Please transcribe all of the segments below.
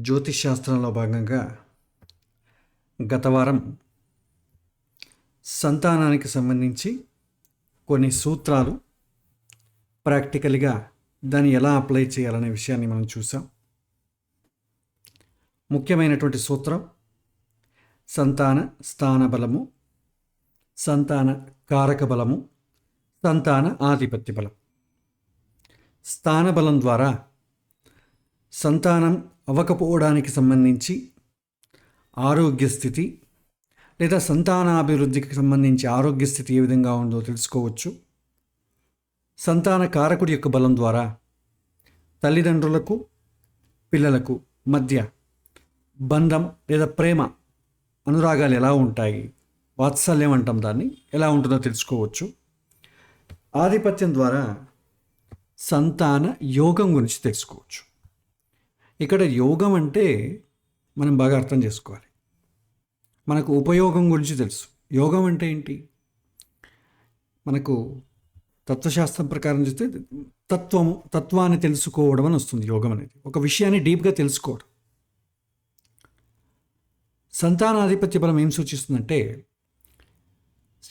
జ్యోతిష్ శాస్త్రంలో భాగంగా గత వారం సంతానానికి సంబంధించి కొన్ని సూత్రాలు ప్రాక్టికల్గా దాన్ని ఎలా అప్లై చేయాలనే విషయాన్ని మనం చూసాం. ముఖ్యమైనటువంటి సూత్రం సంతాన స్థాన బలము, సంతాన కారక బలము, సంతాన ఆధిపత్య బలం. స్థాన బలం ద్వారా సంతానం అవ్వకపోవడానికి సంబంధించి ఆరోగ్య స్థితి లేదా సంతానాభివృద్ధికి సంబంధించి ఆరోగ్య స్థితి ఏ విధంగా ఉందో తెలుసుకోవచ్చు. సంతాన కారకుడి యొక్క బలం ద్వారా తల్లిదండ్రులకు పిల్లలకు మధ్య బంధం లేదా ప్రేమ అనురాగాలు ఎలా ఉంటాయి, వాత్సల్యం అంటాం దాన్ని, ఎలా ఉంటుందో తెలుసుకోవచ్చు. ఆధిపత్యం ద్వారా సంతాన యోగం గురించి తెలుసుకోవచ్చు. ఇక్కడ యోగం అంటే మనం బాగా అర్థం చేసుకోవాలి. మనకు ఉపయోగం గురించి తెలుసు. యోగం అంటే ఏంటి? మనకు తత్వశాస్త్రం ప్రకారం చూస్తే తత్వాన్ని తెలుసుకోవడం అని వస్తుంది. యోగం అనేది ఒక విషయాన్ని డీప్గా తెలుసుకోవడం. సంతానాధిపత్య బలం ఏం సూచిస్తుందంటే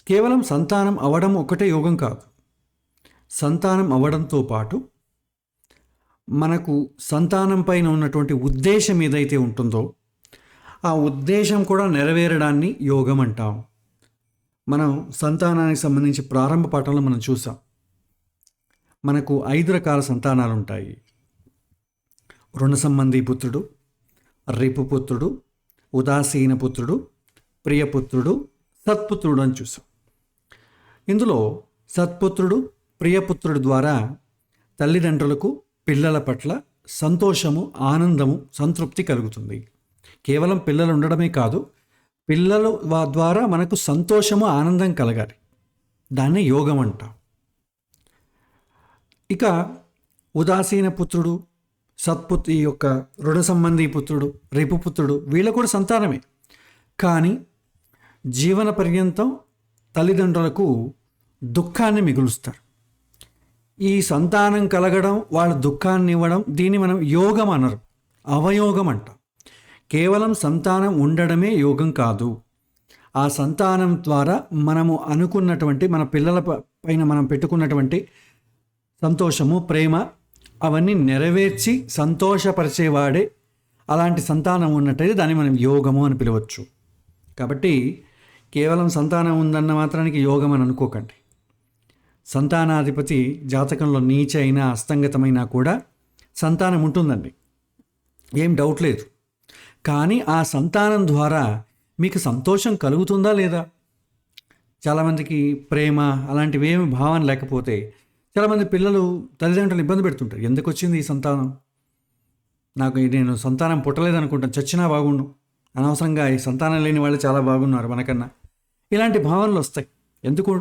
కేవలం సంతానం అవ్వడం ఒకటే యోగం కాదు. సంతానం అవ్వడంతో పాటు మనకు సంతానం పైన ఉన్నటువంటి ఉద్దేశం ఏదైతే ఉంటుందో ఆ ఉద్దేశం కూడా నెరవేరడాన్ని యోగం అంటాం. మనం సంతానానికి సంబంధించి ప్రారంభ పాఠంలో మనం చూసాం. మనకు 5 రకాల సంతానాలు ఉంటాయి. రుణ సంబంధీ పుత్రుడు, రిపుపుత్రుడు, ఉదాసీన పుత్రుడు, ప్రియపుత్రుడు, సత్పుత్రుడు అని చూసాం. ఇందులో సత్పుత్రుడు, ప్రియపుత్రుడు ద్వారా తల్లిదండ్రులకు పిల్లల పట్ల సంతోషము, ఆనందము, సంతృప్తి కలుగుతుంది. కేవలం పిల్లలు ఉండడమే కాదు, పిల్లల ద్వారా మనకు సంతోషము, ఆనందం కలగాలి. దాన్ని యోగం అంటాం. ఇక ఉదాసీన పుత్రుడు, ఈ యొక్క రుణ సంబంధీ పుత్రుడు, రిపుపుత్రుడు వీళ్ళ కూడా సంతానమే. కానీ జీవన పర్యంతం తల్లిదండ్రులకు దుఃఖాన్ని మిగులుస్తారు. ఈ సంతానం కలగడం, వాళ్ళ దుఃఖాన్ని ఇవ్వడం, దీన్ని మనం యోగం అనరు, అవయోగం అంటాం. కేవలం సంతానం ఉండడమే యోగం కాదు. ఆ సంతానం ద్వారా మనము అనుకున్నటువంటి మన పిల్లల పైన మనం పెట్టుకున్నటువంటి సంతోషము, ప్రేమ అవన్నీ నెరవేర్చి సంతోషపరిచేవాడే అలాంటి సంతానం ఉన్నట్టయితే దాన్ని మనం యోగము అని పిలవచ్చు. కాబట్టి కేవలం సంతానం ఉందన్న మాత్రానికి యోగం అని అనుకోకండి. సంతానాధిపతి జాతకంలో నీచ అయినా అస్తంగతమైనా కూడా సంతానం ఉంటుందండి, ఏం డౌట్ లేదు. కానీ ఆ సంతానం ద్వారా మీకు సంతోషం కలుగుతుందా లేదా? చాలామందికి ప్రేమ అలాంటివి ఏమి భావన లేకపోతే చాలామంది పిల్లలు తల్లిదండ్రులు ఇబ్బంది పెడుతుంటారు. ఎందుకు వచ్చింది ఈ సంతానం? నేను సంతానం పుట్టలేదనుకుంటాను, చచ్చినా బాగుండు, అనవసరంగా ఈ సంతానం లేని వాళ్ళు చాలా బాగున్నారు మనకన్నా, ఇలాంటి భావనలు వస్తాయి. ఎందుకు?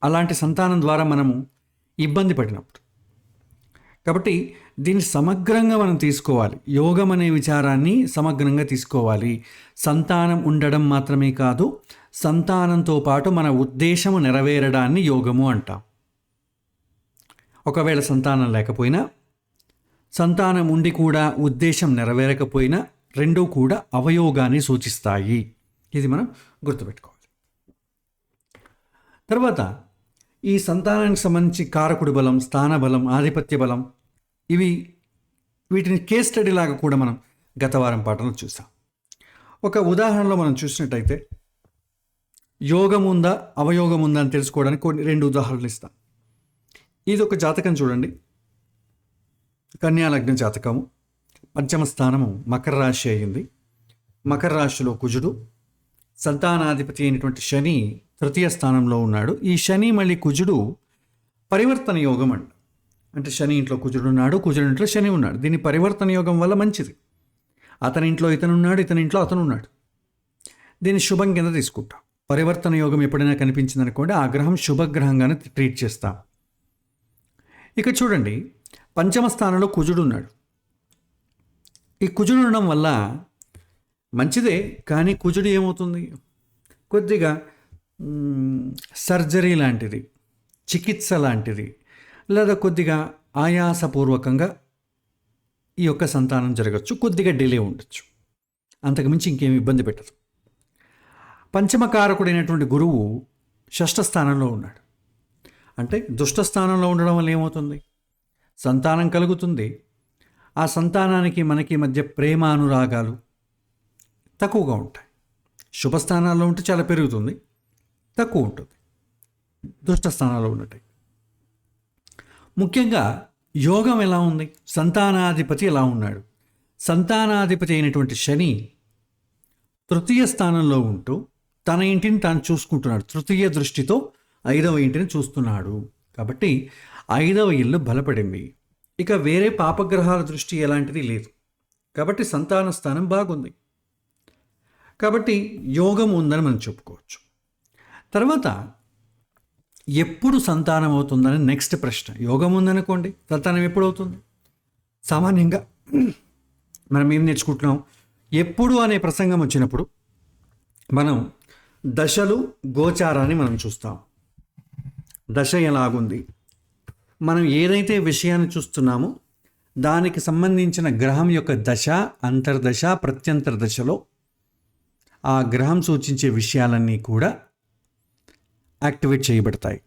అలాంటి సంతానం ద్వారా మనము ఇబ్బంది పడినప్పుడు. కాబట్టి దీన్ని సమగ్రంగా మనం తీసుకోవాలి. యోగం అనే విచారాన్ని సమగ్రంగా తీసుకోవాలి. సంతానం ఉండడం మాత్రమే కాదు, సంతానంతో పాటు మన ఉద్దేశము నెరవేరడాన్ని యోగము అంటాం. ఒకవేళ సంతానం లేకపోయినా, సంతానం ఉండి కూడా ఉద్దేశం నెరవేరకపోయినా రెండూ కూడా అవయోగాన్ని సూచిస్తాయి. ఇది మనం గుర్తుపెట్టుకోవాలి. తర్వాత ఈ సంతానానికి సంబంధించి కారకుడి బలం, స్థాన బలం, ఆధిపత్య బలం వీటిని కేస్ స్టడీ లాగా కూడా మనం గత వారం పాఠంలో చూసాం. ఒక ఉదాహరణలో మనం చూసినట్టయితే యోగం ఉందా అవయోగం ఉందా అని తెలుసుకోవడానికి 2 ఉదాహరణలు ఇస్తాం. ఇది ఒక జాతకం చూడండి. కన్యా లగ్న జాతకము, పంచమ స్థానము మకర రాశి అయింది. మకర రాశిలో కుజుడు, సంతానాధిపతి అయినటువంటి శని 3వ స్థానంలో ఉన్నాడు. ఈ శని మళ్ళీ కుజుడు పరివర్తన యోగం అంటే శని ఇంట్లో కుజుడు ఉన్నాడు, కుజుడు ఇంట్లో శని ఉన్నాడు. దీని పరివర్తన యోగం వల్ల మంచిది. అతని ఇంట్లో ఇతను ఉన్నాడు, ఇతని ఇంట్లో అతను ఉన్నాడు. దీన్ని శుభం కింద తీసుకుంటాం. పరివర్తన యోగం ఎప్పుడైనా కనిపించింది అనుకోండి, ఆ గ్రహం శుభగ్రహంగానే ట్రీట్ చేస్తాం. ఇక చూడండి, పంచమ స్థానంలో కుజుడు ఉన్నాడు. ఈ కుజుడు ఉండడం వల్ల మంచిదే, కానీ కుజుడు ఏమవుతుంది, కొద్దిగా సర్జరీ లాంటిది, చికిత్స లాంటిది, లేదా కొద్దిగా ఆయాసపూర్వకంగా ఈ యొక్క సంతానం జరగచ్చు, కొద్దిగా డిలే ఉండొచ్చు, అంతకుమించి ఇంకేమి ఇబ్బంది పెట్టదు. పంచమకారకుడైనటువంటి గురువు షష్ఠ స్థానంలో ఉన్నాడు. అంటే దుష్ట స్థానంలో ఉండడం వల్ల ఏమవుతుంది? సంతానం కలుగుతుంది. ఆ సంతానానికి మనకి మధ్య ప్రేమానురాగాలు తక్కువగా ఉంటాయి. శుభస్థానాల్లో ఉంటే చాలా పెరుగుతుంది, తక్కువ ఉంటుంది దుష్ట స్థానాల్లో ఉన్నట్టు. ముఖ్యంగా యోగం ఎలా ఉంది? సంతానాధిపతి ఎలా ఉన్నాడు? సంతానాధిపతి అయినటువంటి శని తృతీయ స్థానంలో ఉంటూ తన ఇంటిని తాను చూసుకుంటున్నాడు. తృతీయ దృష్టితో 5వ ఇంటిని చూస్తున్నాడు. కాబట్టి 5వ ఇల్లు బలపడింది. ఇక వేరే పాపగ్రహాల దృష్టి ఎలాంటిది లేదు. కాబట్టి సంతాన స్థానం బాగుంది. కాబట్టి యోగం ఉందని మనం చెప్పుకోవచ్చు. తర్వాత ఎప్పుడు సంతానం అవుతుందని నెక్స్ట్ ప్రశ్న. యోగం ఉందనుకోండి, సంతానం ఎప్పుడు అవుతుంది? సామాన్యంగా మనం ఏం నేర్చుకుంటున్నాం? ఎప్పుడు అనే ప్రసంగం వచ్చినప్పుడు మనం దశలు, గోచారాన్ని మనం చూస్తాం. దశ ఎలాగుంది, మనం ఏదైతే విషయాన్ని చూస్తున్నామో దానికి సంబంధించిన గ్రహం యొక్క దశ, అంతర్దశ, ప్రత్యంతర దశలో ఆ గ్రహం సూచించే విషయాలన్నీ కూడా యాక్టివేట్ చేయబడతాయి.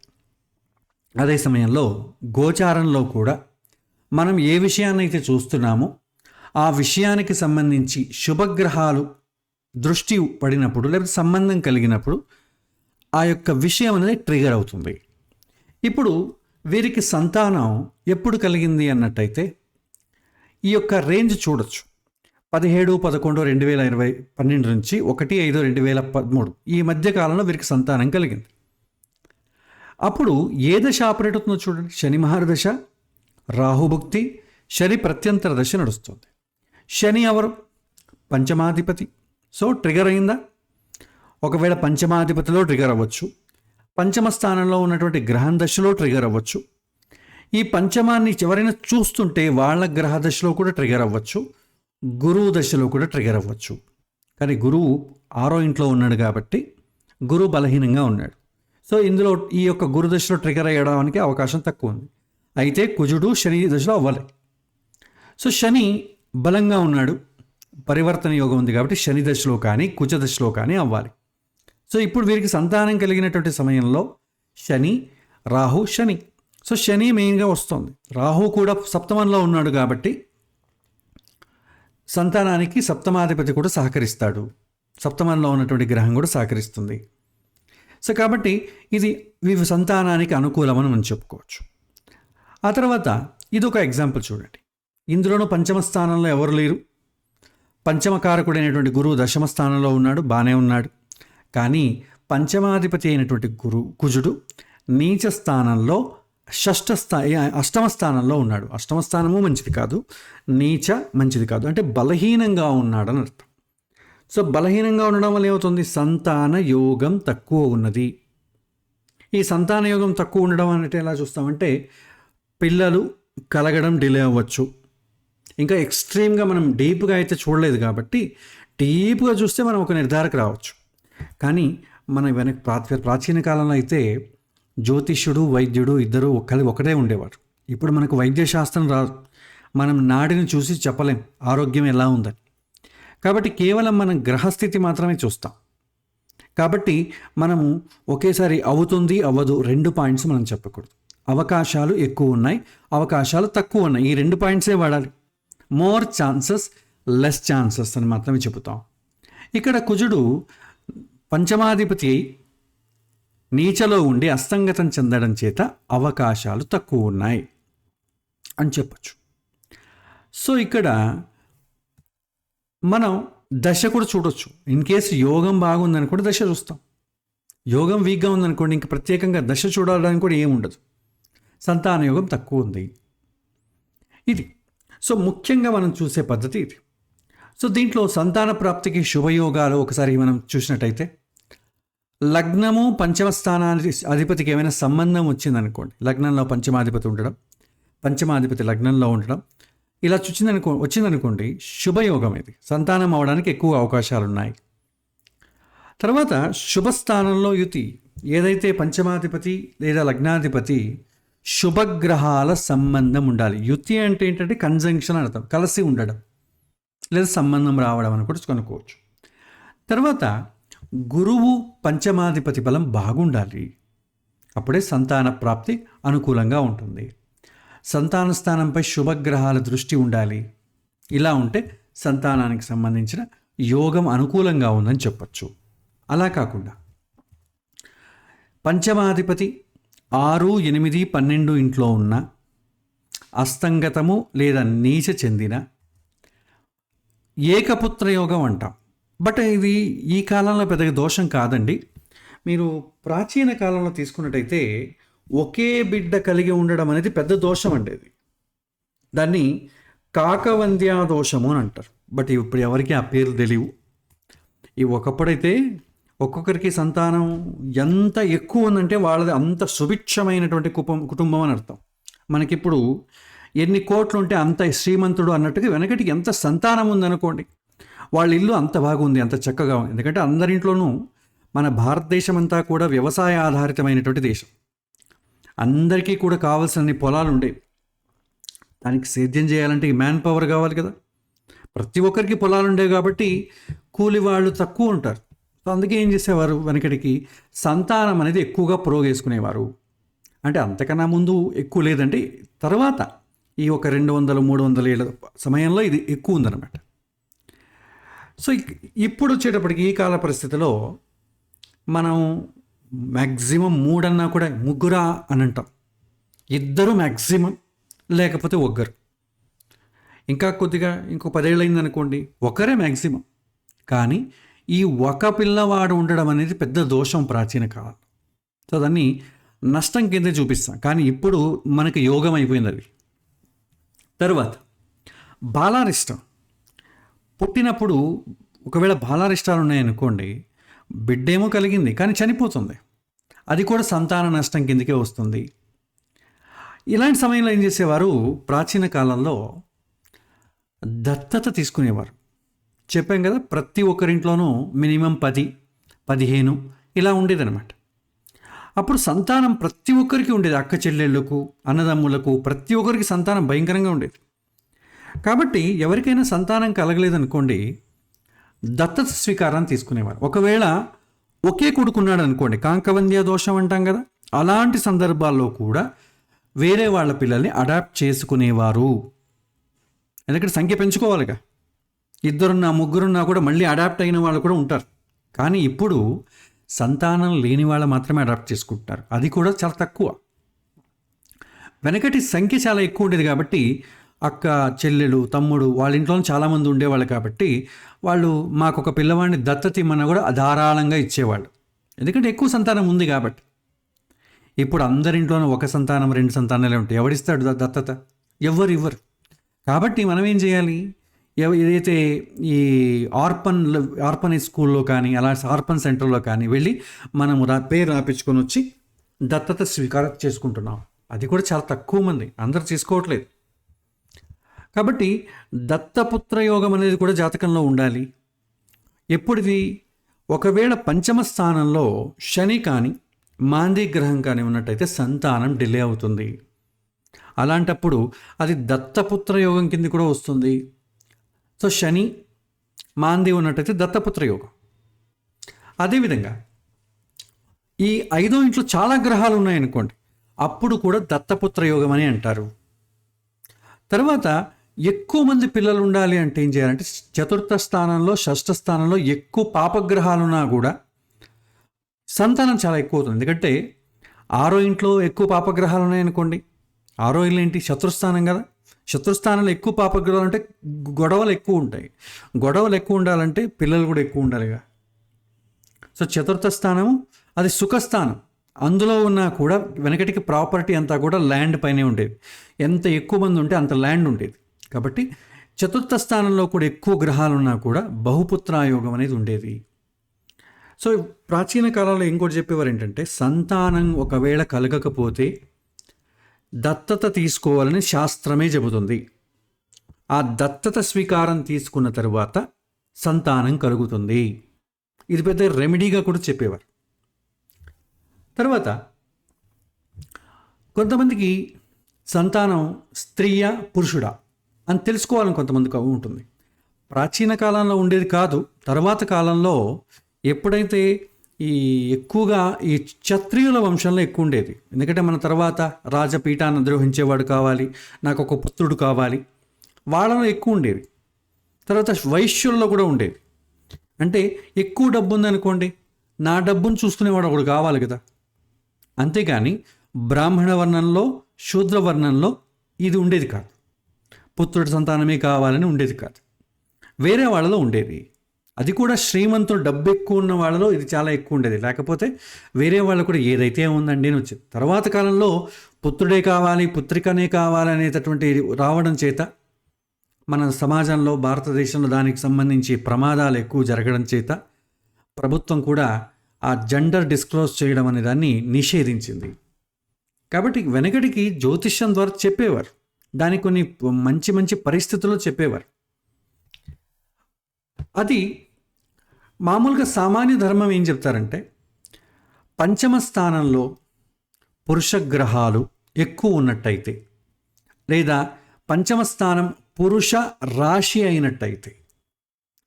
అదే సమయంలో గోచారంలో కూడా మనం ఏ విషయాన్ని అయితే చూస్తున్నామో ఆ విషయానికి సంబంధించి శుభగ్రహాలు దృష్టి పడినప్పుడు లేకపోతే సంబంధం కలిగినప్పుడు ఆ యొక్క విషయం అనేది ట్రిగర్ అవుతుంది. ఇప్పుడు వీరికి సంతానం ఎప్పుడు కలిగింది అన్నట్టయితే ఈ యొక్క రేంజ్ చూడొచ్చు. 17-11-2012 నుంచి 1-5-2013 ఈ మధ్య కాలంలో వీరికి సంతానం కలిగింది. అప్పుడు ఏ దశ ఆపరేట్ అవుతుందో చూడండి. శని మహర్దశ, రాహుభుక్తి, శని ప్రత్యంతర దశ నడుస్తుంది. శని ఎవరు? పంచమాధిపతి. సో ట్రిగర్ అయిందా? ఒకవేళ పంచమాధిపతిలో ట్రిగర్ అవ్వచ్చు, పంచమ స్థానంలో ఉన్నటువంటి గ్రహం దశలో ట్రిగర్ అవ్వచ్చు. ఈ పంచమాన్ని ఎవరైనా చూస్తుంటే వాళ్ళ గ్రహ దశలో కూడా ట్రిగర్ అవ్వచ్చు, గురువు దశలో కూడా ట్రిగర్ అవ్వచ్చు. కానీ గురువు 6వ ఇంట్లో ఉన్నాడు కాబట్టి గురువు బలహీనంగా ఉన్నాడు. సో ఇందులో ఈ యొక్క గురు దశలో ట్రిగర్ అయ్యడానికి అవకాశం తక్కువ ఉంది. అయితే కుజుడు శని దశలో అవ్వాలి. సో శని బలంగా ఉన్నాడు, పరివర్తన యోగం ఉంది కాబట్టి శని దశలో కానీ కుజ దశలో కానీ అవ్వాలి. సో ఇప్పుడు వీరికి సంతానం కలిగినటువంటి సమయంలో శని, రాహు, శని. సో శని మెయిన్గా వస్తుంది. రాహు కూడా సప్తమంలో ఉన్నాడు కాబట్టి సంతానానికి సప్తమాధిపతి కూడా సహకరిస్తాడు. సప్తమంలో ఉన్నటువంటి గ్రహం కూడా సహకరిస్తుంది. సో కాబట్టి ఇది సంతానానికి అనుకూలమని మనం చెప్పుకోవచ్చు. ఆ తర్వాత ఇది ఒక ఎగ్జాంపుల్ చూడండి. ఇందులోనూ పంచమ స్థానంలో ఎవరు లేరు. పంచమకారకుడైనటువంటి గురువు దశమ స్థానంలో ఉన్నాడు, బాగానే ఉన్నాడు. కానీ పంచమాధిపతి అయినటువంటి కుజుడు నీచ స్థానంలో అష్టమ స్థానంలో ఉన్నాడు. అష్టమ స్థానము మంచిది కాదు, నీచ మంచిది కాదు, అంటే బలహీనంగా ఉన్నాడని అర్థం. సో బలహీనంగా ఉండడం వల్ల ఏమవుతుంది? సంతాన యోగం తక్కువ ఉన్నది. ఈ సంతాన యోగం తక్కువ ఉండడం అంటే ఎలా చూస్తామంటే పిల్లలు కలగడం డిలే అవ్వచ్చు. ఇంకా ఎక్స్ట్రీమ్గా మనం డీప్గా అయితే చూడలేదు కాబట్టి డీప్గా చూస్తే మనం ఒక నిర్ధారకు రావచ్చు. కానీ మన వెనక ప్రాచీన కాలంలో అయితే జ్యోతిష్యుడు, వైద్యుడు ఇద్దరు ఒకటే ఉండేవారు. ఇప్పుడు మనకు వైద్యశాస్త్రం రాదు, మనం నాడిని చూసి చెప్పలేం ఆరోగ్యం ఎలా ఉందని. కాబట్టి కేవలం మనం గ్రహస్థితి మాత్రమే చూస్తాం. కాబట్టి మనము ఒకేసారి అవుతుంది అవ్వదు 2 పాయింట్స్ మనం చెప్పకూడదు. అవకాశాలు ఎక్కువ ఉన్నాయి, అవకాశాలు తక్కువ ఉన్నాయి, ఈ 2 పాయింట్సే వాడాలి. మోర్ ఛాన్సెస్, లెస్ ఛాన్సెస్ అని మాత్రమే చెబుతాం. ఇక్కడ కుజుడు పంచమాధిపతి నీచలో ఉండి అస్తంగతం చెందడం చేత అవకాశాలు తక్కువ ఉన్నాయి అని చెప్పచ్చు. సో ఇక్కడ మనం దశ కూడా చూడొచ్చు. ఇన్ కేసు యోగం బాగుందని కూడా దశ చూస్తాం. యోగం వీక్గా ఉందనుకోండి ఇంక ప్రత్యేకంగా దశ చూడడానికి కూడా ఏముండదు. సంతాన యోగం తక్కువ ఉంది ఇది. సో ముఖ్యంగా మనం చూసే పద్ధతి ఇది. సో దీంట్లో సంతాన ప్రాప్తికి శుభయోగాలు ఒకసారి మనం చూసినట్టయితే లగ్నము పంచమ స్థానానికి అధిపతికి ఏమైనా సంబంధం వచ్చిందనుకోండి, లగ్నంలో పంచమాధిపతి ఉండడం, పంచమాధిపతి లగ్నంలో ఉండడం, ఇలా వచ్చిందనుకోండి శుభయోగం ఇది. సంతానం అవడానికి ఎక్కువ అవకాశాలు ఉన్నాయి. తర్వాత శుభస్థానంలో యుతి, ఏదైతే పంచమాధిపతి లేదా లగ్నాధిపతి శుభగ్రహాల సంబంధం ఉండాలి. యుతి అంటే ఏంటంటే కంజంక్షన్ అని అర్థం, కలిసి ఉండడం లేదా సంబంధం రావడం అని కూడా కనుక్కోవచ్చు. తర్వాత గురువు పంచమాధిపతి బలం బాగుండాలి, అప్పుడే సంతాన ప్రాప్తి అనుకూలంగా ఉంటుంది. సంతాన స్థానంపై శుభగ్రహాల దృష్టి ఉండాలి. ఇలా ఉంటే సంతానానికి సంబంధించిన యోగం అనుకూలంగా ఉందని చెప్పచ్చు. అలా కాకుండా పంచమాధిపతి 6, 8, 12 ఇంట్లో ఉన్న అస్తంగతము లేదా నీచ చెందిన ఏకపుత్ర యోగం అంటాం. బట్ ఇది ఈ కాలంలో పెద్దగా దోషం కాదండి. మీరు ప్రాచీన కాలంలో తీసుకున్నట్టయితే ఒకే బిడ్డ కలిగి ఉండడం అనేది పెద్ద దోషం అండి. అది దాన్ని కాకవంద్యా దోషము అని అంటారు. బట్ ఇప్పుడు ఎవరికి ఆ పేరు తెలియవు. ఈ ఒకప్పుడైతే ఒక్కొక్కరికి సంతానం ఎంత ఎక్కువ ఉందంటే వాళ్ళది అంత సుభిక్షమైనటువంటి కుటుంబం అని అర్థం. మనకిప్పుడు ఎన్ని కోట్లు ఉంటే అంత శ్రీమంతుడు అన్నట్టుగా వెనకటికి ఎంత సంతానం ఉందనుకోండి, వాళ్ళ ఇల్లు అంత బాగుంది, అంత చక్కగా ఉంది. ఎందుకంటే అందరింట్లోనూ మన భారతదేశం అంతా కూడా వ్యవసాయ ఆధారితమైనటువంటి దేశం. అందరికీ కూడా కావాల్సిన పొలాలు ఉండేవి. దానికి సేద్యం చేయాలంటే మ్యాన్ పవర్ కావాలి కదా. ప్రతి ఒక్కరికి పొలాలు ఉండేవి కాబట్టి కూలి వాళ్ళు తక్కువ ఉంటారు. సో అందుకే ఏం చేసేవారు, వెనకటికి సంతానం అనేది ఎక్కువగా ప్రోగేసుకునేవారు. అంటే అంతకన్నా ముందు ఎక్కువ లేదంటే తర్వాత ఈ ఒక 200, 300 ఏళ్ళ సమయంలో ఇది ఎక్కువ ఉందన్నమాట. సో ఇప్పుడు వచ్చేటప్పటికి ఈ కాల పరిస్థితిలో మనం మ్యాక్సిమం 3 అన్నా కూడా ముగ్గురా అని అంటాం. 2 మ్యాక్సిమం, లేకపోతే ఒక్కరు. ఇంకా కొద్దిగా ఇంకో 10 ఏళ్ళు అయిందనుకోండి, ఒకరే మ్యాక్సిమం. కానీ ఈ ఒక పిల్లవాడు ఉండడం అనేది పెద్ద దోషం ప్రాచీన కాలం. సో దాన్ని నష్టం కింద చూపిస్తాం. కానీ ఇప్పుడు మనకి యోగం అయిపోయింది అది. తర్వాత బాలారిష్టం. పుట్టినప్పుడు ఒకవేళ బాలారిష్టాలు ఉన్నాయనుకోండి, బిడ్డేమో కలిగింది కానీ చనిపోతుంది, అది కూడా సంతాన నష్టం కిందకే వస్తుంది. ఇలాంటి సమయంలో ఏం చేసేవారు, ప్రాచీన కాలంలో దత్తత తీసుకునేవారు. చెప్పాం కదా, ప్రతి ఒక్కరింట్లోనూ మినిమం 10, 15 ఇలా ఉండేదన్నమాట. అప్పుడు సంతానం ప్రతి ఒక్కరికి ఉండేది. అక్క చెల్లెళ్ళకు, అన్నదమ్ములకు, ప్రతి ఒక్కరికి సంతానం భయంకరంగా ఉండేది. కాబట్టి ఎవరికైనా సంతానం కలగలేదనుకోండి, దత్తత స్వీకారాన్ని తీసుకునేవారు. ఒకవేళ ఒకే కొడుకున్నాడు అనుకోండి, కాంకవంద్య దోషం అంటాం కదా, అలాంటి సందర్భాల్లో కూడా వేరే వాళ్ళ పిల్లల్ని అడాప్ట్ చేసుకునేవారు. ఎందుకంటే సంఖ్య పెంచుకోవాలిగా. 2 ముగ్గురున్నా కూడా మళ్ళీ అడాప్ట్ అయిన వాళ్ళు కూడా ఉంటారు. కానీ ఇప్పుడు సంతానం లేని వాళ్ళు మాత్రమే అడాప్ట్ చేసుకుంటున్నారు. అది కూడా చాలా తక్కువ. వెనకటి సంఖ్య చాలా ఎక్కువ ఉండేది కాబట్టి అక్క, చెల్లెలు, తమ్ముడు వాళ్ళ ఇంట్లో చాలామంది ఉండేవాళ్ళు కాబట్టి వాళ్ళు మాకు ఒక పిల్లవాడిని దత్తత ఇమ్మన్నా కూడా ధారాళంగా ఇచ్చేవాళ్ళు. ఎందుకంటే ఎక్కువ సంతానం ఉంది కాబట్టి. ఇప్పుడు అందరింట్లోనూ ఒక సంతానం, 2 సంతానాలే ఉంటాయి. ఎవరిస్తాడు దత్తత? ఎవరు ఇవ్వరు. కాబట్టి మనం ఏం చేయాలి, ఏదైతే ఈ ఆర్పనేజ్ స్కూల్లో కానీ అలా ఆర్పన్ సెంటర్లో కానీ వెళ్ళి మనము పేరు రాపించుకొని వచ్చి దత్తత స్వీకారం చేసుకుంటున్నాం. అది కూడా చాలా తక్కువ మంది, అందరు చేసుకోవట్లేదు. కాబట్టి దత్తపుత్ర యోగం అనేది కూడా జాతకంలో ఉండాలి. ఎప్పుడిది, ఒకవేళ పంచమ స్థానంలో శని కానీ మాంది గ్రహం కానీ ఉన్నట్టయితే సంతానం డిలే అవుతుంది. అలాంటప్పుడు అది దత్తపుత్ర యోగం కింద కూడా వస్తుంది. సో శని మాంది ఉన్నట్టయితే దత్తపుత్ర యోగం. అదేవిధంగా ఈ 5వ ఇంట్లో చాలా గ్రహాలు ఉన్నాయనుకోండి, అప్పుడు కూడా దత్తపుత్ర యోగం అని అంటారు. తర్వాత ఎక్కువ మంది పిల్లలు ఉండాలి అంటే ఏం చేయాలంటే, 4వ స్థానంలో 6వ స్థానంలో ఎక్కువ పాపగ్రహాలున్నా కూడా సంతానం చాలా ఎక్కువ అవుతుంది. ఎందుకంటే 6వ ఇంట్లో ఎక్కువ పాపగ్రహాలు ఉన్నాయనుకోండి, 6వ ఇల్లు ఏంటి, శత్రుస్థానం కదా. శత్రుస్థానంలో ఎక్కువ పాపగ్రహాలు అంటే గొడవలు ఎక్కువ ఉంటాయి. గొడవలు ఎక్కువ ఉండాలంటే పిల్లలు కూడా ఎక్కువ ఉండాలిగా. సో 4వ స్థానము అది సుఖస్థానం. అందులో ఉన్నా కూడా వెనకటికి ప్రాపర్టీ అంతా కూడా ల్యాండ్ పైనే ఉండేది. ఎంత ఎక్కువ మంది ఉంటే అంత ల్యాండ్ ఉండేది. కాబట్టి 4వ స్థానంలో కూడా ఎక్కువ గ్రహాలు ఉన్నా కూడా బహుపుత్రాయోగం అనేది ఉండేది. సో ప్రాచీన కాలంలో ఇంకోటి చెప్పేవారు ఏంటంటే, సంతానం ఒకవేళ కలగకపోతే దత్తత తీసుకోవాలని శాస్త్రమే చెబుతుంది. ఆ దత్తత స్వీకారం తీసుకున్న తరువాత సంతానం కలుగుతుంది. ఇది పెద్ద రెమెడీగా కూడా చెప్పేవారు. తర్వాత కొంతమందికి సంతానం స్త్రీయా పురుషుడా అని తెలుసుకోవాలని కొంతమందికి ఉంటుంది. ప్రాచీన కాలంలో ఉండేది కాదు. తర్వాత కాలంలో ఎప్పుడైతే ఈ ఎక్కువగా ఈ క్షత్రియుల వంశంలో ఎక్కువ ఉండేది. ఎందుకంటే మన తర్వాత రాజపీఠాన్ని అధిరోహించేవాడు కావాలి, నాకు ఒక పుత్రుడు కావాలి, వాళ్ళలో ఎక్కువ ఉండేది. తర్వాత వైశ్యుల్లో కూడా ఉండేది. అంటే ఎక్కువ డబ్బు ఉందనుకోండి, నా డబ్బును చూసుకునేవాడు ఒకడు కావాలి కదా. అంతేగాని బ్రాహ్మణ వర్ణంలో శూద్ర వర్ణంలో ఇది ఉండేది కాదు. పుత్రుడి సంతానమే కావాలని ఉండేది కాదు. వేరే వాళ్ళలో ఉండేది. అది కూడా శ్రీమంతుడు, డబ్బు ఎక్కువ ఉన్న వాళ్ళలో ఇది చాలా ఎక్కువ ఉండేది. లేకపోతే వేరే వాళ్ళు కూడా ఏదైతే ఉందండి అని వచ్చేది. తర్వాత కాలంలో పుత్రుడే కావాలి, పుత్రికనే కావాలి అనేటటువంటి రావడం చేత మన సమాజంలో, భారతదేశంలో దానికి సంబంధించి ప్రమాదాలు ఎక్కువ జరగడం చేత ప్రభుత్వం కూడా ఆ జెండర్ డిస్క్లోజ్ చేయడం అనే దాన్ని నిషేధించింది. కాబట్టి వెనకటికి జ్యోతిష్యం ద్వారా చెప్పేవారు, దానికి కొన్ని మంచి మంచి పరిస్థితుల్లో చెప్పేవారు. అది మామూలుగా సామాన్య ధర్మం ఏం చెప్తారంటే, పంచమ స్థానంలో పురుష గ్రహాలు ఎక్కువ ఉన్నట్టయితే, లేదా పంచమ స్థానం పురుష రాశి అయినట్టయితే,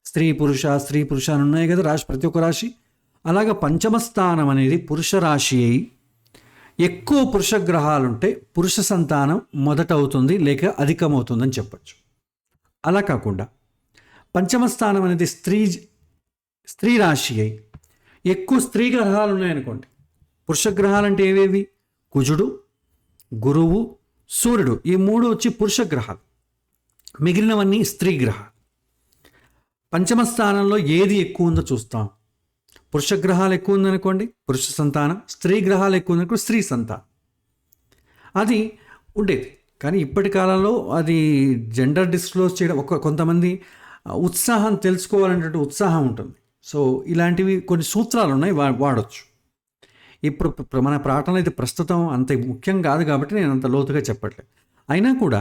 స్త్రీ పురుష అని ఉన్నాయి కదా రాశి, ప్రతి ఒక్క రాశి. అలాగా పంచమ స్థానం అనేది పురుష రాశి అయి ఎక్కువ పురుష గ్రహాలుంటే పురుష సంతానం మొదట అవుతుంది, లేక అధికమవుతుందని చెప్పచ్చు. అలా కాకుండా పంచమ స్థానం అనేది స్త్రీ రాశి అయి ఎక్కువ స్త్రీ గ్రహాలు ఉన్నాయనుకోండి. పురుష గ్రహాలు అంటే ఏవేవి? కుజుడు, గురువు, సూర్యుడు, ఈ మూడు వచ్చి పురుష గ్రహాలు, మిగిలినవన్నీ స్త్రీ గ్రహాలు. పంచమ స్థానంలో ఏది ఎక్కువ ఉందో చూస్తాం. పురుష గ్రహాలు ఎక్కువ ఉందనుకోండి పురుష సంతానం, స్త్రీ గ్రహాలు ఎక్కువ ఉందనుకోండి స్త్రీ సంతానం. అది ఉండేది. కానీ ఇప్పటి కాలంలో అది జెండర్ డిస్క్లోజ్ చేయడం, కొంతమంది ఉత్సాహం తెలుసుకోవాలనేటువంటి ఉత్సాహం ఉంటుంది. సో ఇలాంటివి కొన్ని సూత్రాలు ఉన్నాయి, వాడచ్చు. ఇప్పుడు మన ప్రాటంలో అయితే ప్రస్తుతం అంత ముఖ్యం కాదు కాబట్టి నేను అంత లోతుగా చెప్పట్లేదు. అయినా కూడా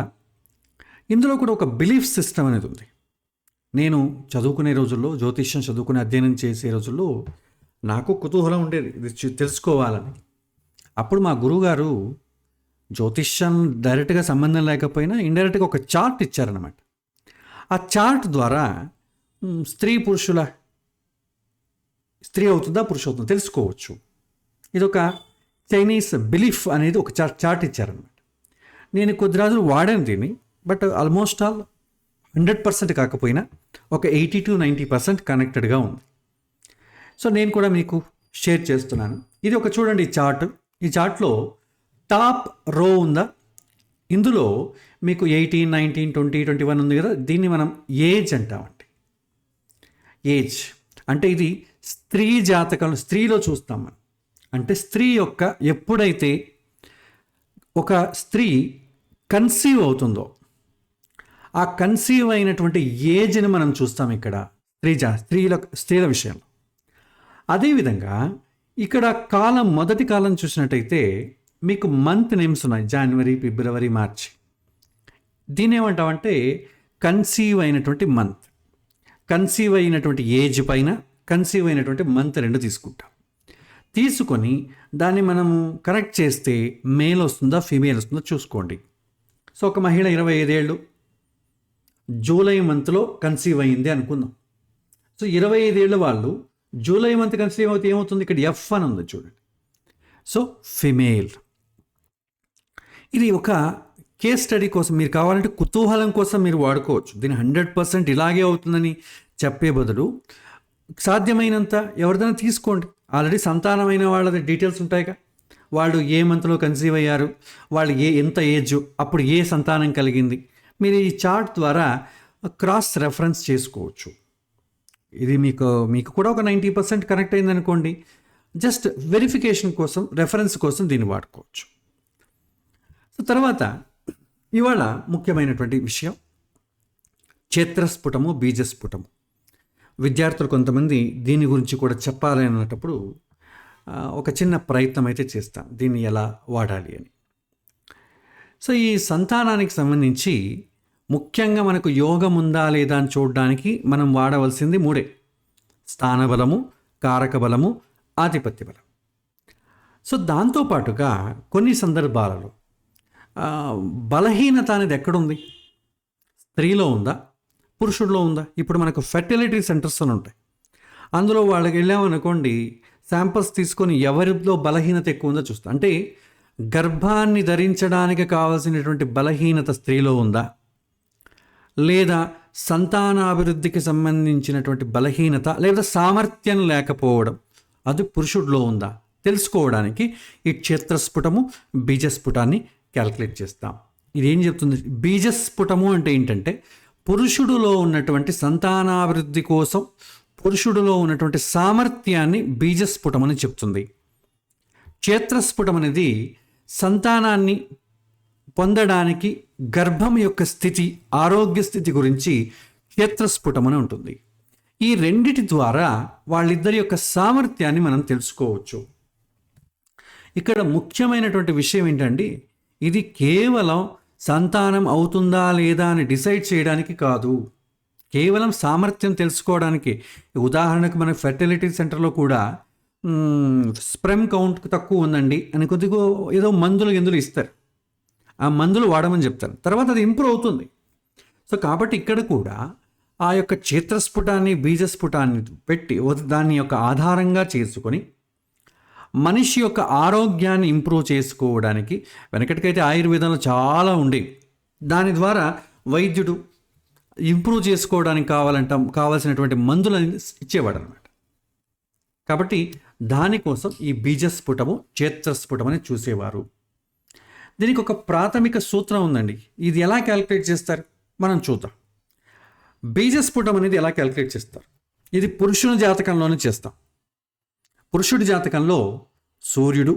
ఇందులో కూడా ఒక బిలీఫ్ సిస్టమ్ అనేది ఉంది. నేను చదువుకునే రోజుల్లో, జ్యోతిష్యం చదువుకునే అధ్యయనం చేసే రోజుల్లో నాకు కుతూహలం ఉండేది ఇది తెలుసుకోవాలని. అప్పుడు మా గురువుగారు జ్యోతిష్యం డైరెక్ట్గా సంబంధం లేకపోయినా ఇండైరెక్ట్గా ఒక చార్ట్ ఇచ్చారనమాట. ఆ చార్ట్ ద్వారా స్త్రీ అవుతుందా పురుష అవుతుందా తెలుసుకోవచ్చు. ఇదొక చైనీస్ బిలీఫ్ అనేది ఒక చార్ట్ ఇచ్చారనమాట. నేను కొద్ది రోజులు వాడాను దీన్ని, బట్ ఆల్మోస్ట్ ఆల్ 100% కాకపోయినా ఒక 80 to 90% కనెక్టెడ్గా ఉంది. సో నేను కూడా మీకు షేర్ చేస్తున్నాను. ఇది ఒక చూడండి చార్ట్. ఈ చార్ట్లో టాప్ రో ఉందా, ఇందులో మీకు 18, 19, 20, 21 ఉంది కదా. దీన్ని మనం ఏజ్ అంటామండి. ఏజ్ అంటే ఇది స్త్రీ జాతకం, స్త్రీలో చూస్తాం మనం. అంటే స్త్రీ యొక్క ఎప్పుడైతే ఒక స్త్రీ కన్సీవ్ అవుతుందో ఆ కన్సీవ్ అయినటువంటి ఏజ్ని మనం చూస్తాం ఇక్కడ స్త్రీల విషయంలో. అదేవిధంగా ఇక్కడ కాలం, మొదటి కాలం చూసినట్టయితే మీకు మంత్ నేమ్స్ ఉన్నాయి, జనవరి, ఫిబ్రవరి, మార్చి. దీని ఏమంటామంటే కన్సీవ్ అయినటువంటి మంత్, కన్సీవ్ అయినటువంటి ఏజ్ పైన కన్సీవ్ అయినటువంటి మంత్ రెండు తీసుకుంటాం. తీసుకొని దాన్ని మనము కరెక్ట్ చేస్తే మేల్ వస్తుందా ఫీమేల్ వస్తుందా చూసుకోండి. సో ఒక మహిళ 25 ఏళ్ళు జూలై మంత్లో కన్సీవ్ అయింది అనుకుందాం. సో 25 ఏళ్ళ వాళ్ళు జూలై మంత్ కన్సీవ్ అవుతే ఏమవుతుంది, ఇక్కడ ఎఫ్ అని ఉంది చూడండి. So female. ఇది ఒక కేస్ స్టడీ కోసం, మీరు కావాలంటే కుతూహలం కోసం మీరు వాడుకోవచ్చు. దీన్ని 100% ఇలాగే అవుతుందని చెప్పే బదులు సాధ్యమైనంత ఎవరిదైనా తీసుకోండి. ఆల్రెడీ సంతానమైన వాళ్ళది డీటెయిల్స్ ఉంటాయిగా, వాళ్ళు ఏ మంత్లో కన్సీవ్ అయ్యారు, వాళ్ళు ఎంత ఏజ్, అప్పుడు ఏ సంతానం కలిగింది, మీరు ఈ చార్ట్ ద్వారా క్రాస్ రెఫరెన్స్ చేసుకోవచ్చు. ఇది మీకు కూడా ఒక 90% కనెక్ట్ అయిందనుకోండి, జస్ట్ వెరిఫికేషన్ కోసం, రెఫరెన్స్ కోసం దీన్ని వాడుకోవచ్చు. సో తర్వాత ఇవాళ ముఖ్యమైనటువంటి విషయం క్షేత్రస్ఫుటము, బీజస్ఫుటము. విద్యార్థులు కొంతమంది దీని గురించి కూడా చెప్పాలి అన్నప్పుడు ఒక చిన్న ప్రయత్నం అయితే చేస్తాను, దీన్ని ఎలా వాడాలి అని. సో ఈ సంతానానికి సంబంధించి ముఖ్యంగా మనకు యోగం ఉందా లేదా అని చూడడానికి మనం వాడవలసింది 3: స్థానబలము, కారక బలము, ఆధిపత్య బలం. సో దాంతోపాటుగా కొన్ని సందర్భాలలో బలహీనత అనేది ఎక్కడుంది? స్త్రీలో ఉందా, పురుషుడిలో ఉందా? ఇప్పుడు మనకు ఫెర్టిలిటీ సెంటర్స్ అని ఉంటాయి. అందులో వాళ్ళకి వెళ్ళామనుకోండి, శాంపిల్స్ తీసుకొని ఎవరిలో బలహీనత ఎక్కువ ఉందో చూస్తాం. అంటే గర్భాన్ని ధరించడానికి కావాల్సినటువంటి బలహీనత స్త్రీలో ఉందా, లేదా సంతానాభివృద్ధికి సంబంధించినటువంటి బలహీనత లేదా సామర్థ్యం లేకపోవడం అది పురుషుడిలో ఉందా తెలుసుకోవడానికి ఈ క్షేత్రస్ఫుటము బీజస్ఫుటాన్ని క్యాల్కులేట్ చేస్తాం. ఇదేం చెప్తుంది? బీజస్ఫుటము అంటే ఏంటంటే పురుషుడిలో ఉన్నటువంటి సంతానాభివృద్ధి కోసం పురుషుడిలో ఉన్నటువంటి సామర్థ్యాన్ని బీజస్ఫుటం అని చెప్తుంది. క్షేత్రస్ఫుటం అనేది సంతానాన్ని పొందడానికి గర్భం యొక్క స్థితి, ఆరోగ్య స్థితి గురించి క్షేత్రస్ఫుటం అని ఉంటుంది. ఈ రెండిటి ద్వారా వాళ్ళిద్దరి యొక్క సామర్థ్యాన్ని మనం తెలుసుకోవచ్చు. ఇక్కడ ముఖ్యమైనటువంటి విషయం ఏంటంటే ఇది కేవలం సంతానం అవుతుందా లేదా అని డిసైడ్ చేయడానికి కాదు, కేవలం సామర్థ్యం తెలుసుకోవడానికి. ఉదాహరణకు మన ఫెర్టిలిటీ సెంటర్లో కూడా స్పెర్మ్ కౌంట్ తక్కువ ఉందండి అని కొద్దిగా ఏదో మందులు ఇస్తారు, ఆ మందులు వాడమని చెప్తారు, తర్వాత అది ఇంప్రూవ్ అవుతుంది. సో కాబట్టి ఇక్కడ కూడా ఆ యొక్క క్షేత్రస్ఫుటాన్ని బీజస్ఫుటాన్ని పెట్టి దాన్ని యొక్క ఆధారంగా చేసుకొని మనిషి యొక్క ఆరోగ్యాన్ని ఇంప్రూవ్ చేసుకోవడానికి, వెనకటికైతే ఆయుర్వేదంలో చాలా ఉండేవి, దాని ద్వారా వైద్యుడు ఇంప్రూవ్ చేసుకోవడానికి కావాల్సినటువంటి మందులను ఇచ్చేవాడు అనమాట. కాబట్టి దానికోసం ఈ బీజస్ఫుటము క్షేత్రస్ఫుటం అని చూసేవారు. దీనికి ఒక ప్రాథమిక సూత్రం ఉందండి. ఇది ఎలా క్యాలిక్యులేట్ చేస్తారు మనం చూద్దాం. బీజస్ఫుటం అనేది ఎలా క్యాలిక్యులేట్ చేస్తారు? ఇది పురుషుని జాతకంలోనే చేస్తాం. పురుషుడి జాతకంలో సూర్యుడు,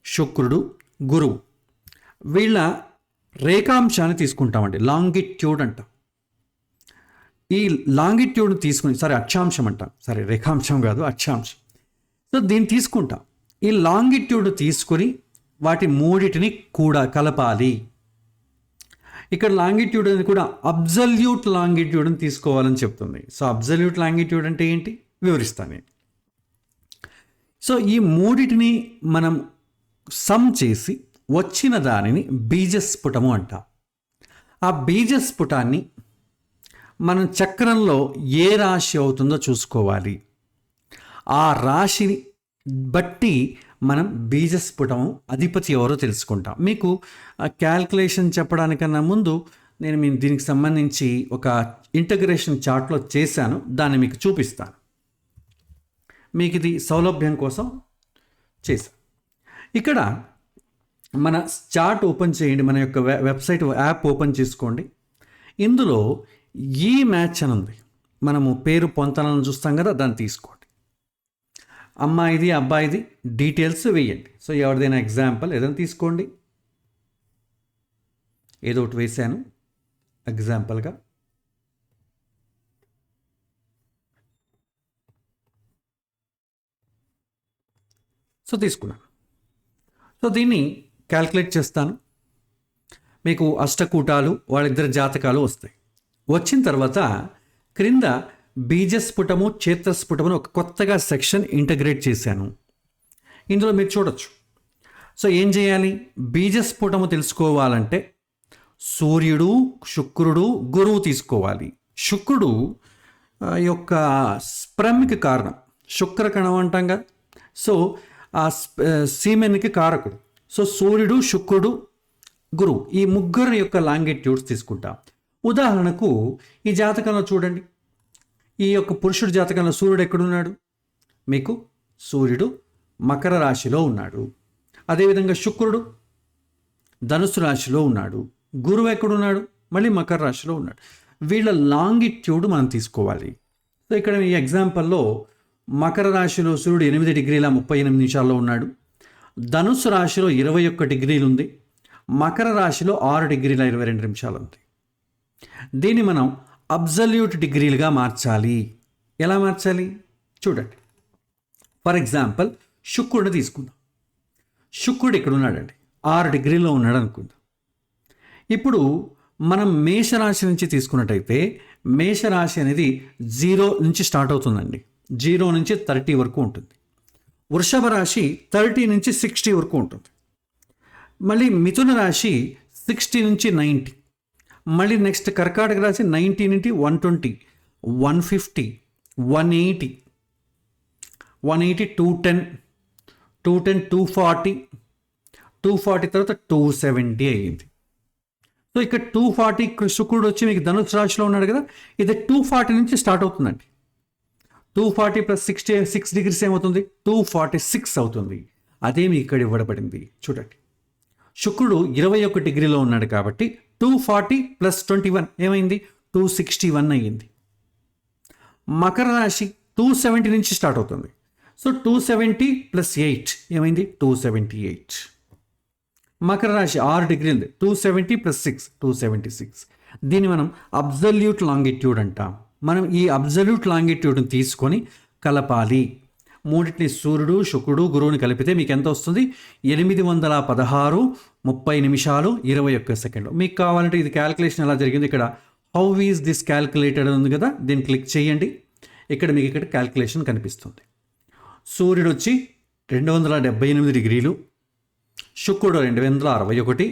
శుక్రుడు, గురువు వీళ్ళ రేఖాంశాన్ని తీసుకుంటామండి. లాంగిట్యూడ్ అంటాం. ఈ లాంగిట్యూడ్ని తీసుకుని అక్షాంశం అంటాం, రేఖాంశం కాదు, అక్షాంశం. సో దీన్ని తీసుకుంటాం. ఈ లాంగిట్యూడ్ తీసుకుని వాటి మూడిటిని కూడా కలపాలి. ఇక్కడ లాంగిట్యూడ్ అనేది కూడా అబ్జల్యూట్ లాంగిట్యూడ్ని తీసుకోవాలని చెప్తుంది. సో అబ్జల్యూట్ లాంగిట్యూడ్ అంటే ఏంటి వివరిస్తాను నేను. సో ఈ మూడిటిని మనం సమ్ చేసి వచ్చిన దానిని బీజస్ఫుటము అంటాం. ఆ బీజస్ఫుటాన్ని మనం చక్రంలో ఏ రాశి అవుతుందో చూసుకోవాలి. ఆ రాశిని బట్టి మనం బీజస్ఫుటము అధిపతి ఎవరో తెలుసుకుంటాం. మీకు క్యాల్కులేషన్ చెప్పడానికన్నా ముందు నేను దీనికి సంబంధించి ఒక ఇంటగ్రేషన్ చార్ట్లో చేశాను, దాన్ని మీకు చూపిస్తాను. మీకు ఇది సౌలభ్యం కోసం చేశాను. ఇక్కడ మన చార్ట్ ఓపెన్ చేయండి, మన యొక్క వెబ్సైట్ యాప్ ఓపెన్ చేసుకోండి. ఇందులో ఈ మ్యాచ్ అని ఉంది, మనము పేరు పొంతనలను చూస్తాం కదా, దాన్ని తీసుకోండి. అమ్మాయిది అబ్బాయిది డీటెయిల్స్ వేయండి. సో ఎవరిదైనా ఎగ్జాంపుల్ ఏదైనా తీసుకోండి, ఏదో ఒకటి వేసాను ఎగ్జాంపుల్గా. సో తీసుకున్నాను. సో దీన్ని క్యాల్కులేట్ చేస్తాను. మీకు అష్టకూటాలు వాళ్ళిద్దరి జాతకాలు వస్తాయి. వచ్చిన తర్వాత క్రింద బీజస్ఫుటము క్షేత్రస్ఫుటము ఒక కొత్తగా సెక్షన్ ఇంటగ్రేట్ చేశాను. ఇందులో మీరు చూడొచ్చు. సో ఏం చేయాలి? బీజస్ఫుటము తెలుసుకోవాలంటే సూర్యుడు, శుక్రుడు, గురువు తీసుకోవాలి. శుక్రుడు యొక్క స్పెర్మ్కి కారణం, శుక్రకణం అంటాం కదా. సో ఆ సీమెన్కి కారకుడు. సో సూర్యుడు, శుక్రుడు, గురువు ఈ ముగ్గురు యొక్క లాంగిట్యూడ్స్ తీసుకుంటాం. ఉదాహరణకు ఈ జాతకంలో చూడండి, ఈ యొక్క పురుషుడి జాతకంలో సూర్యుడు ఎక్కడున్నాడు? మీకు సూర్యుడు మకర రాశిలో ఉన్నాడు. అదేవిధంగా శుక్రుడు ధనుసు రాశిలో ఉన్నాడు. గురువు ఎక్కడున్నాడు? మళ్ళీ మకర రాశిలో ఉన్నాడు. వీళ్ళ లాంగిట్యూడ్ మనం తీసుకోవాలి. సో ఇక్కడ ఈ ఎగ్జాంపుల్లో మకర రాశిలో సూర్యుడు 8 డిగ్రీల 38 నిమిషాల్లో ఉన్నాడు. ధనుసు రాశిలో 21 డిగ్రీలు ఉంది. మకర రాశిలో 6 డిగ్రీల 22 నిమిషాలు ఉంది. దీన్ని మనం అబ్జల్యూట్ డిగ్రీలుగా మార్చాలి. ఎలా మార్చాలి చూడండి. ఫర్ ఎగ్జాంపుల్ శుక్రుడిని తీసుకుందాం. శుక్రుడు ఇక్కడ ఉన్నాడండి, 6 డిగ్రీలో ఉన్నాడు అనుకుందాం. ఇప్పుడు మనం మేషరాశి నుంచి తీసుకున్నట్టయితే మేషరాశి అనేది 0 నుంచి స్టార్ట్ అవుతుందండి. 0 నుంచి 30 వరకు ఉంటుంది. వృషభ రాశి 30 నుంచి 60 వరకు ఉంటుంది. మళ్ళీ మిథున రాశి 60 నుంచి 90, మళ్ళీ నెక్స్ట్ కర్కాటక రాశి 90 నుండి 120, 150, 180, 180, 210, 240, 240 తర్వాత 270 అయ్యింది. సో ఇక్కడ 240 శుక్రుడు వచ్చి మీకు ధనుసు రాశిలో ఉన్నాడు కదా, ఇది 240 నుంచి స్టార్ట్ అవుతుందండి. 240 ప్లస్ 6 డిగ్రీస్ ఏమవుతుంది, 246 అవుతుంది. అదే మీకు ఇక్కడ ఇవ్వబడింది. చూడండి, శుక్రుడు 21 డిగ్రీలో ఉన్నాడు కాబట్టి 240 ప్లస్ 21 ఏమైంది, 261 అయ్యింది. మకర రాశి 270 నుంచి స్టార్ట్ అవుతుంది. సో 270 ప్లస్ 8 ఏమైంది, 278. మకర రాశి 6 డిగ్రీలు, 270 ప్లస్ 6 276. దీన్ని మనం అబ్జల్యూట్ లాంగిట్యూడ్ అంటాం. మనం ఈ అబ్జల్యూట్ లాంగిట్యూడ్ని తీసుకొని కలపాలి. మూడింటిని సూర్యుడు, శుక్రుడు, గురువుని కలిపితే మీకు ఎంత వస్తుంది, 816 30 నిమిషాలు 21 సెకండ్లు. మీకు కావాలంటే ఇది క్యాలిక్యులేషన్ ఎలా జరిగింది, ఇక్కడ హౌ ఈజ్ దిస్ క్యాలిక్యులేటెడ్ ఉంది కదా, దీన్ని క్లిక్ చేయండి. ఇక్కడ మీకు ఇక్కడ క్యాలిక్యులేషన్ కనిపిస్తుంది. సూర్యుడు వచ్చి 278 డిగ్రీలు, శుక్రుడు 261,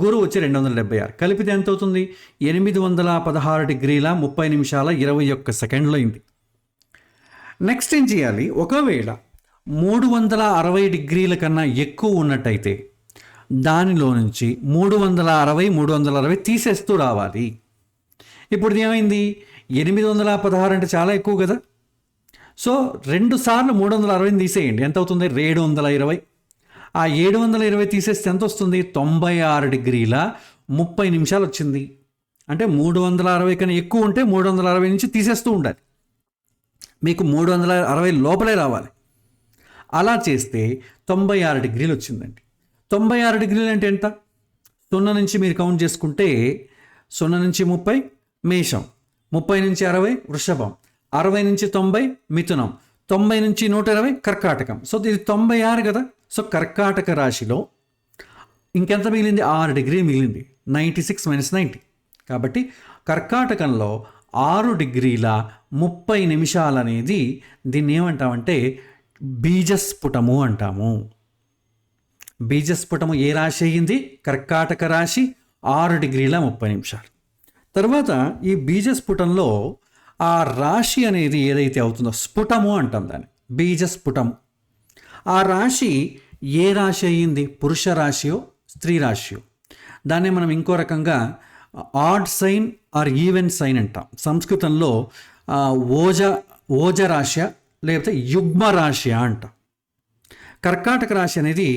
గురువు వచ్చి 276. కలిపితే ఎంత అవుతుంది, 816 డిగ్రీల 30 నిమిషాల 21 సెకండ్లు అయింది. నెక్స్ట్ ఏం చేయాలి, ఒకవేళ 360 డిగ్రీల కన్నా ఎక్కువ ఉన్నట్టయితే దానిలో నుంచి 360 తీసేస్తూ రావాలి. ఇప్పుడు ఏమైంది, 816 అంటే చాలా ఎక్కువ కదా. సో 2 సార్లు 360 తీసేయండి, ఎంత అవుతుంది, 720. ఆ 720 తీసేస్తే ఎంత వస్తుంది, 96 డిగ్రీల 30 నిమిషాలు వచ్చింది. అంటే 360 కన్నా ఎక్కువ ఉంటే 360 నుంచి తీసేస్తూ ఉండాలి. మీకు 360 లోపలే రావాలి. అలా చేస్తే 96 డిగ్రీలు వచ్చిందండి. 96 డిగ్రీలు అంటే ఎంత, 0 నుంచి మీరు కౌంట్ చేసుకుంటే 0 నుంచి 30 మేషం, 30 నుంచి 60 వృషభం, 60 నుంచి 90 మిథునం, 90 నుంచి 120 కర్కాటకం. సో ఇది 96 కదా. సో కర్కాటక రాశిలో ఇంకెంత మిగిలింది, 6 డిగ్రీ మిగిలింది, 96 - 90. కాబట్టి కర్కాటకంలో 6 డిగ్రీల 30 నిమిషాలు అనేది దీన్ని ఏమంటామంటే బీజస్ఫుటము అంటాము. బీజస్ఫుటము ఏ రాశి అయ్యింది, కర్కాటక రాశి, 6 డిగ్రీల 30 నిమిషాలు. తర్వాత ఈ బీజస్ఫుటంలో ఆ రాశి అనేది ఏదైతే అవుతుందో స్ఫుటము అంటాం దాన్ని, బీజస్ఫుటము. ఆ రాశి ఏ రాశి అయ్యింది, పురుష రాశియో స్త్రీ రాశియో, దాన్నే మనం ఇంకో రకంగా odd sign or even sign అంటాం. సంస్కృతంలో ఓజ రాశి లేకపోతే యుగ్మ రాశి అంటాం. కర్కాటక రాశి అనేది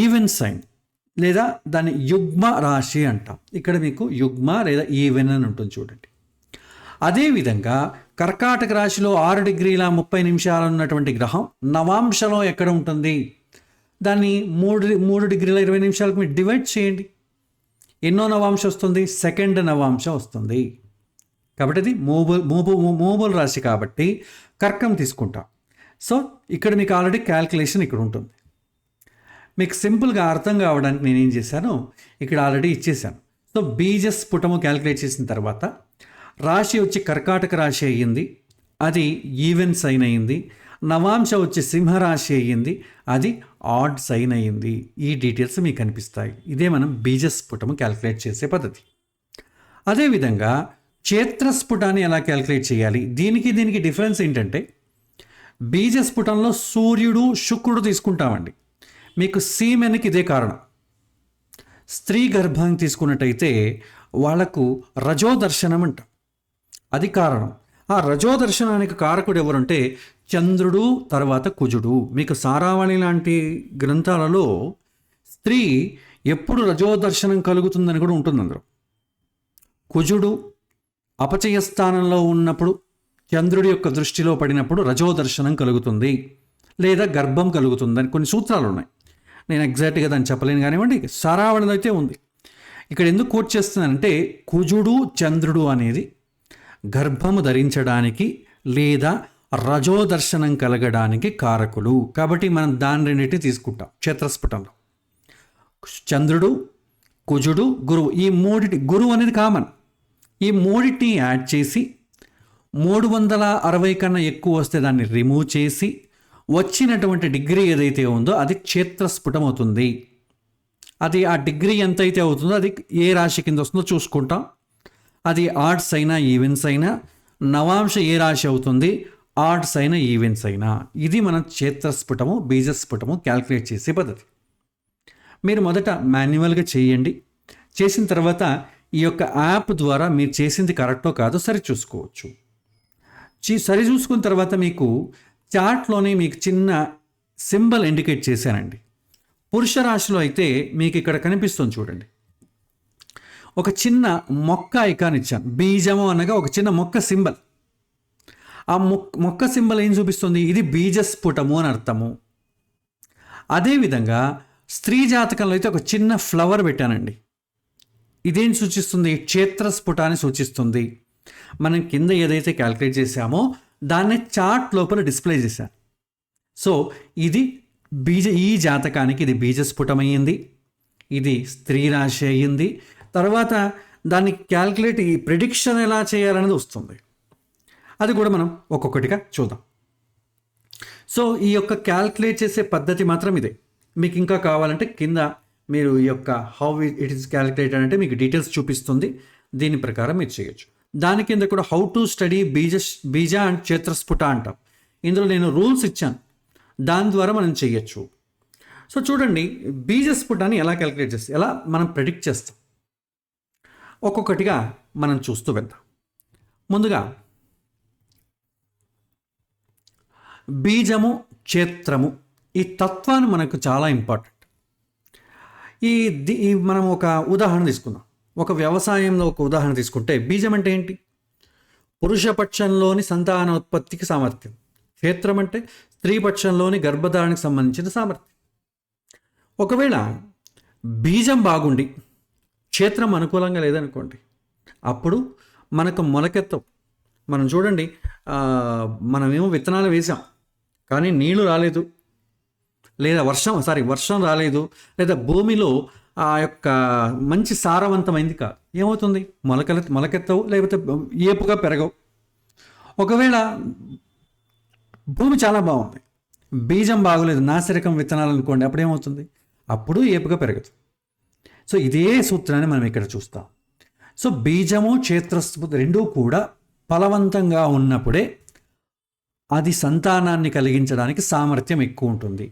ఈవెన్ సైన్ లేదా దాన్ని యుగ్మ రాశి అంటాం. ఇక్కడ మీకు యుగ్మ లేదా ఈవెన్ అని ఉంటుంది చూడండి. అదేవిధంగా కర్కాటక రాశిలో 6 డిగ్రీల 30 నిమిషాలు ఉన్నటువంటి గ్రహం నవాంశలో ఎక్కడ ఉంటుంది, దాన్ని 3 డిగ్రీల 20 నిమిషాలకు మీరు డివైడ్ చేయండి. ఎన్నో నవాంశ వస్తుంది, సెకండ్ నవాంశ వస్తుంది. కాబట్టి అది మూబుల్ రాశి కాబట్టి కర్కం తీసుకుంటాం. సో ఇక్కడ మీకు ఆల్రెడీ క్యాల్కులేషన్ ఇక్కడ ఉంటుంది. మీకు సింపుల్గా అర్థం కావడానికి నేనేం చేశాను, ఇక్కడ ఆల్రెడీ ఇచ్చేసాను. సో బీజస్ఫుటము క్యాల్కులేట్ చేసిన తర్వాత రాశి వచ్చి కర్కాటక రాశి అయ్యింది, అది ఈవెన్ సైన్ అయ్యింది. నవాంశ వచ్చి సింహరాశి అయ్యింది, అది ఆడ్ సైన్ అయ్యింది. ఈ డీటెయిల్స్ మీకు కనిపిస్తాయి. ఇదే మనం బీజస్ఫుటము క్యాల్కులేట్ చేసే పద్ధతి. అదేవిధంగా క్షేత్రస్ఫుటాన్ని ఎలా క్యాల్కులేట్ చేయాలి, దీనికి డిఫరెన్స్ ఏంటంటే బీజస్ఫుటంలో సూర్యుడు శుక్రుడు తీసుకుంటామండి. మీకు సీమెన్కి ఇదే కారణం. స్త్రీ గర్భాన్ని తీసుకున్నట్టయితే వాళ్లకు రజోదర్శనం అంటాం, అది కారణం. ఆ రజోదర్శనానికి కారకుడు ఎవరంటే చంద్రుడు, తర్వాత కుజుడు. మీకు సారావళి లాంటి గ్రంథాలలో స్త్రీ ఎప్పుడు రజోదర్శనం కలుగుతుందని కూడా ఉంటుంది. అందులో కుజుడు అపచయ స్థానంలో ఉన్నప్పుడు చంద్రుడి యొక్క దృష్టిలో పడినప్పుడు రజోదర్శనం కలుగుతుంది లేదా గర్భం కలుగుతుందని కొన్ని సూత్రాలు ఉన్నాయి. నేను ఎగ్జాక్ట్గా దాన్ని చెప్పలేను కానివ్వండి, సారావళిలో అయితే ఉంది. ఇక్కడ ఎందుకు కోట్ చేస్తున్నానంటే కుజుడు చంద్రుడు అనేది గర్భము ధరించడానికి లేదా రజోదర్శనం కలగడానికి కారకులు. కాబట్టి మనం దాని రెండింటిని తీసుకుంటాం క్షేత్రస్ఫుటంలో. చంద్రుడు, కుజుడు, గురువు, ఈ మూడిటి, గురువు అనేది కామన్. ఈ మూడిటిని యాడ్ చేసి 360 కన్నా ఎక్కువ వస్తే దాన్ని రిమూవ్ చేసి వచ్చినటువంటి డిగ్రీ ఏదైతే ఉందో అది క్షేత్రస్ఫుటం అవుతుంది. అది ఆ డిగ్రీ ఎంతైతే అవుతుందో అది ఏ రాశి కింద వస్తుందో చూసుకుంటాం. అది ఆర్ట్స్ అయినా ఈవెంట్స్ అయినా నవాంశ ఏ రాశి అవుతుంది, ఆర్ట్స్ అయినా ఈవెంట్స్ అయినా. ఇది మనం క్షేత్రస్ఫుటము బీజస్ఫుటము క్యాల్కులేట్ చేసే పద్ధతి. మీరు మొదట మాన్యువల్గా చేయండి. చేసిన తర్వాత ఈ యొక్క యాప్ ద్వారా మీరు చేసింది కరెక్టో కాదో సరి చూసుకోవచ్చు. సరి చూసుకున్న తర్వాత మీకు చార్ట్లోనే మీకు చిన్న సింబల్ ఇండికేట్ చేశానండి. పురుష రాశిలో అయితే మీకు ఇక్కడ కనిపిస్తుంది చూడండి, ఒక చిన్న మొక్క ఐకాన్ ఇచ్చాను. బీజము అనగా ఒక చిన్న మొక్క సింబల్. ఆ మొక్క సింబల్ ఏం చూపిస్తుంది, ఇది బీజస్ఫుటము అని అర్థము. అదేవిధంగా స్త్రీ జాతకంలో అయితే ఒక చిన్న ఫ్లవర్ పెట్టానండి. ఇదేం సూచిస్తుంది, క్షేత్రస్ఫుటాన్ని సూచిస్తుంది. మనం కింద ఏదైతే క్యాల్కులేట్ చేశామో దాన్ని చార్ట్ లోపల డిస్ప్లే చేశాను. సో ఇది ఈ జాతకానికి ఇది బీజస్ఫుటమైంది, ఇది స్త్రీ రాశి అయ్యింది. తర్వాత దాన్ని క్యాల్కులేట్ ఈ ప్రిడిక్షన్ ఎలా చేయాలనేది వస్తుంది. అది కూడా మనం ఒక్కొక్కటిగా చూద్దాం. సో ఈ యొక్క క్యాల్కులేట్ చేసే పద్ధతి మాత్రం ఇదే. మీకు ఇంకా కావాలంటే కింద మీరు ఈ యొక్క హౌ ఇట్ ఈస్ క్యాల్కులేటెడ్ అంటే మీకు డీటెయిల్స్ చూపిస్తుంది. దీని ప్రకారం మీరు చేయొచ్చు. దాని కింద కూడా హౌ టు స్టడీ బీజ అండ్ క్షేత్రస్ఫుట అంటాం. ఇందులో నేను రూల్స్ ఇచ్చాను, దాని ద్వారా మనం చేయొచ్చు. సో చూడండి, బీజస్ఫుటాన్ని ఎలా క్యాల్కులేట్ చేస్తాం, ఎలా మనం ప్రెడిక్ట్ చేస్తాం, ఒక్కొక్కటిగా మనం చూస్తూ వెళ్దాం. ముందుగా బీజము క్షేత్రము ఈ తత్వాన్ని మనకు చాలా ఇంపార్టెంట్. మనం ఒక ఉదాహరణ తీసుకుందాం. ఒక వ్యవసాయంలో ఒక ఉదాహరణ తీసుకుంటే బీజం అంటే ఏంటి, పురుషపక్షంలోని సంతానోత్పత్తికి సామర్థ్యం. క్షేత్రం అంటే స్త్రీపక్షంలోని గర్భధారణకు సంబంధించిన సామర్థ్యం. ఒకవేళ బీజం బాగుండి క్షేత్రం అనుకూలంగా లేదనుకోండి, అప్పుడు మనకు మొలకెత్తవు. మనం చూడండి, మనమేమో విత్తనాలు వేసాం కానీ నీళ్లు రాలేదు, లేదా వర్షం రాలేదు, లేదా భూమిలో ఆ యొక్క మంచి సారవంతమైంది కాదు, ఏమవుతుంది, మొలకెత్తవు, లేకపోతే ఏపుగా పెరగవు. ఒకవేళ భూమి చాలా బాగుంది, బీజం బాగోలేదు, నాసిరకం విత్తనాలు అనుకోండి, అప్పుడు ఏమవుతుంది, అప్పుడు ఏపుగా పెరగదు. సో ఇదే సూత్రాన్ని మనం ఇక్కడ చూస్తాం. సో బీజము క్షేత్రస్ఫుట రెండూ కూడా ఫలవంతంగా ఉన్నప్పుడే అది సంతానాన్ని కలిగించడానికి సామర్థ్యం ఎక్కువ ఉంటుంది.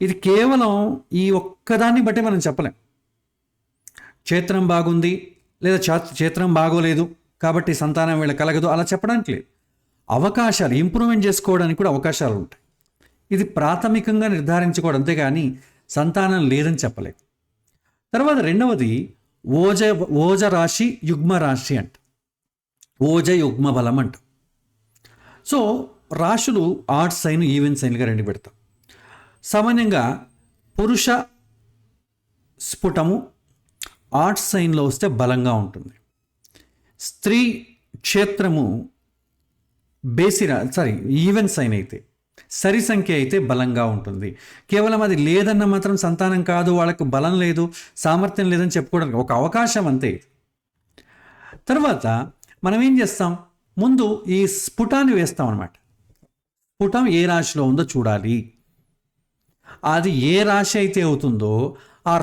ఇది కేవలం ఈ ఒక్కదాన్ని బట్టి మనం చెప్పలేం. క్షేత్రం బాగుంది లేదా క్షేత్రం బాగోలేదు కాబట్టి సంతానం వీళ్ళ కలగదు అలా చెప్పడానికి లేదు. అవకాశాలు ఇంప్రూవ్మెంట్ చేసుకోవడానికి కూడా అవకాశాలు ఉంటాయి. ఇది ప్రాథమికంగా నిర్ధారించుకోవడం, అంతేగాని సంతానం లేదని చెప్పలేదు. తర్వాత రెండవది ఓజ రాశి యుగ్మ రాశి అంట, ఓజ యుగ్మ బలం అంట. సో రాశులు ఆర్ట్స్ సైన్ ఈవెంట్ సైన్లుగా రెండు పెడతాం. సామాన్యంగా పురుష స్ఫుటము ఆర్ట్స్ సైన్లో వస్తే బలంగా ఉంటుంది. స్త్రీ క్షేత్రము ఈవెంట్ సైన్ అయితే సరి సంఖ్య అయితే బలంగా ఉంటుంది. కేవలం అది లేదన్న మాత్రం సంతానం కాదు, వాళ్ళకు బలం లేదు, సామర్థ్యం లేదని చెప్పుకోవడానికి ఒక అవకాశం అంతే. తర్వాత మనం ఏం చేస్తాం, ముందు ఈ స్ఫుటాన్ని వేస్తాం అన్నమాట. స్ఫుటం ఏ రాశిలో ఉందో చూడాలి. అది ఏ రాశి అయితే అవుతుందో ఆ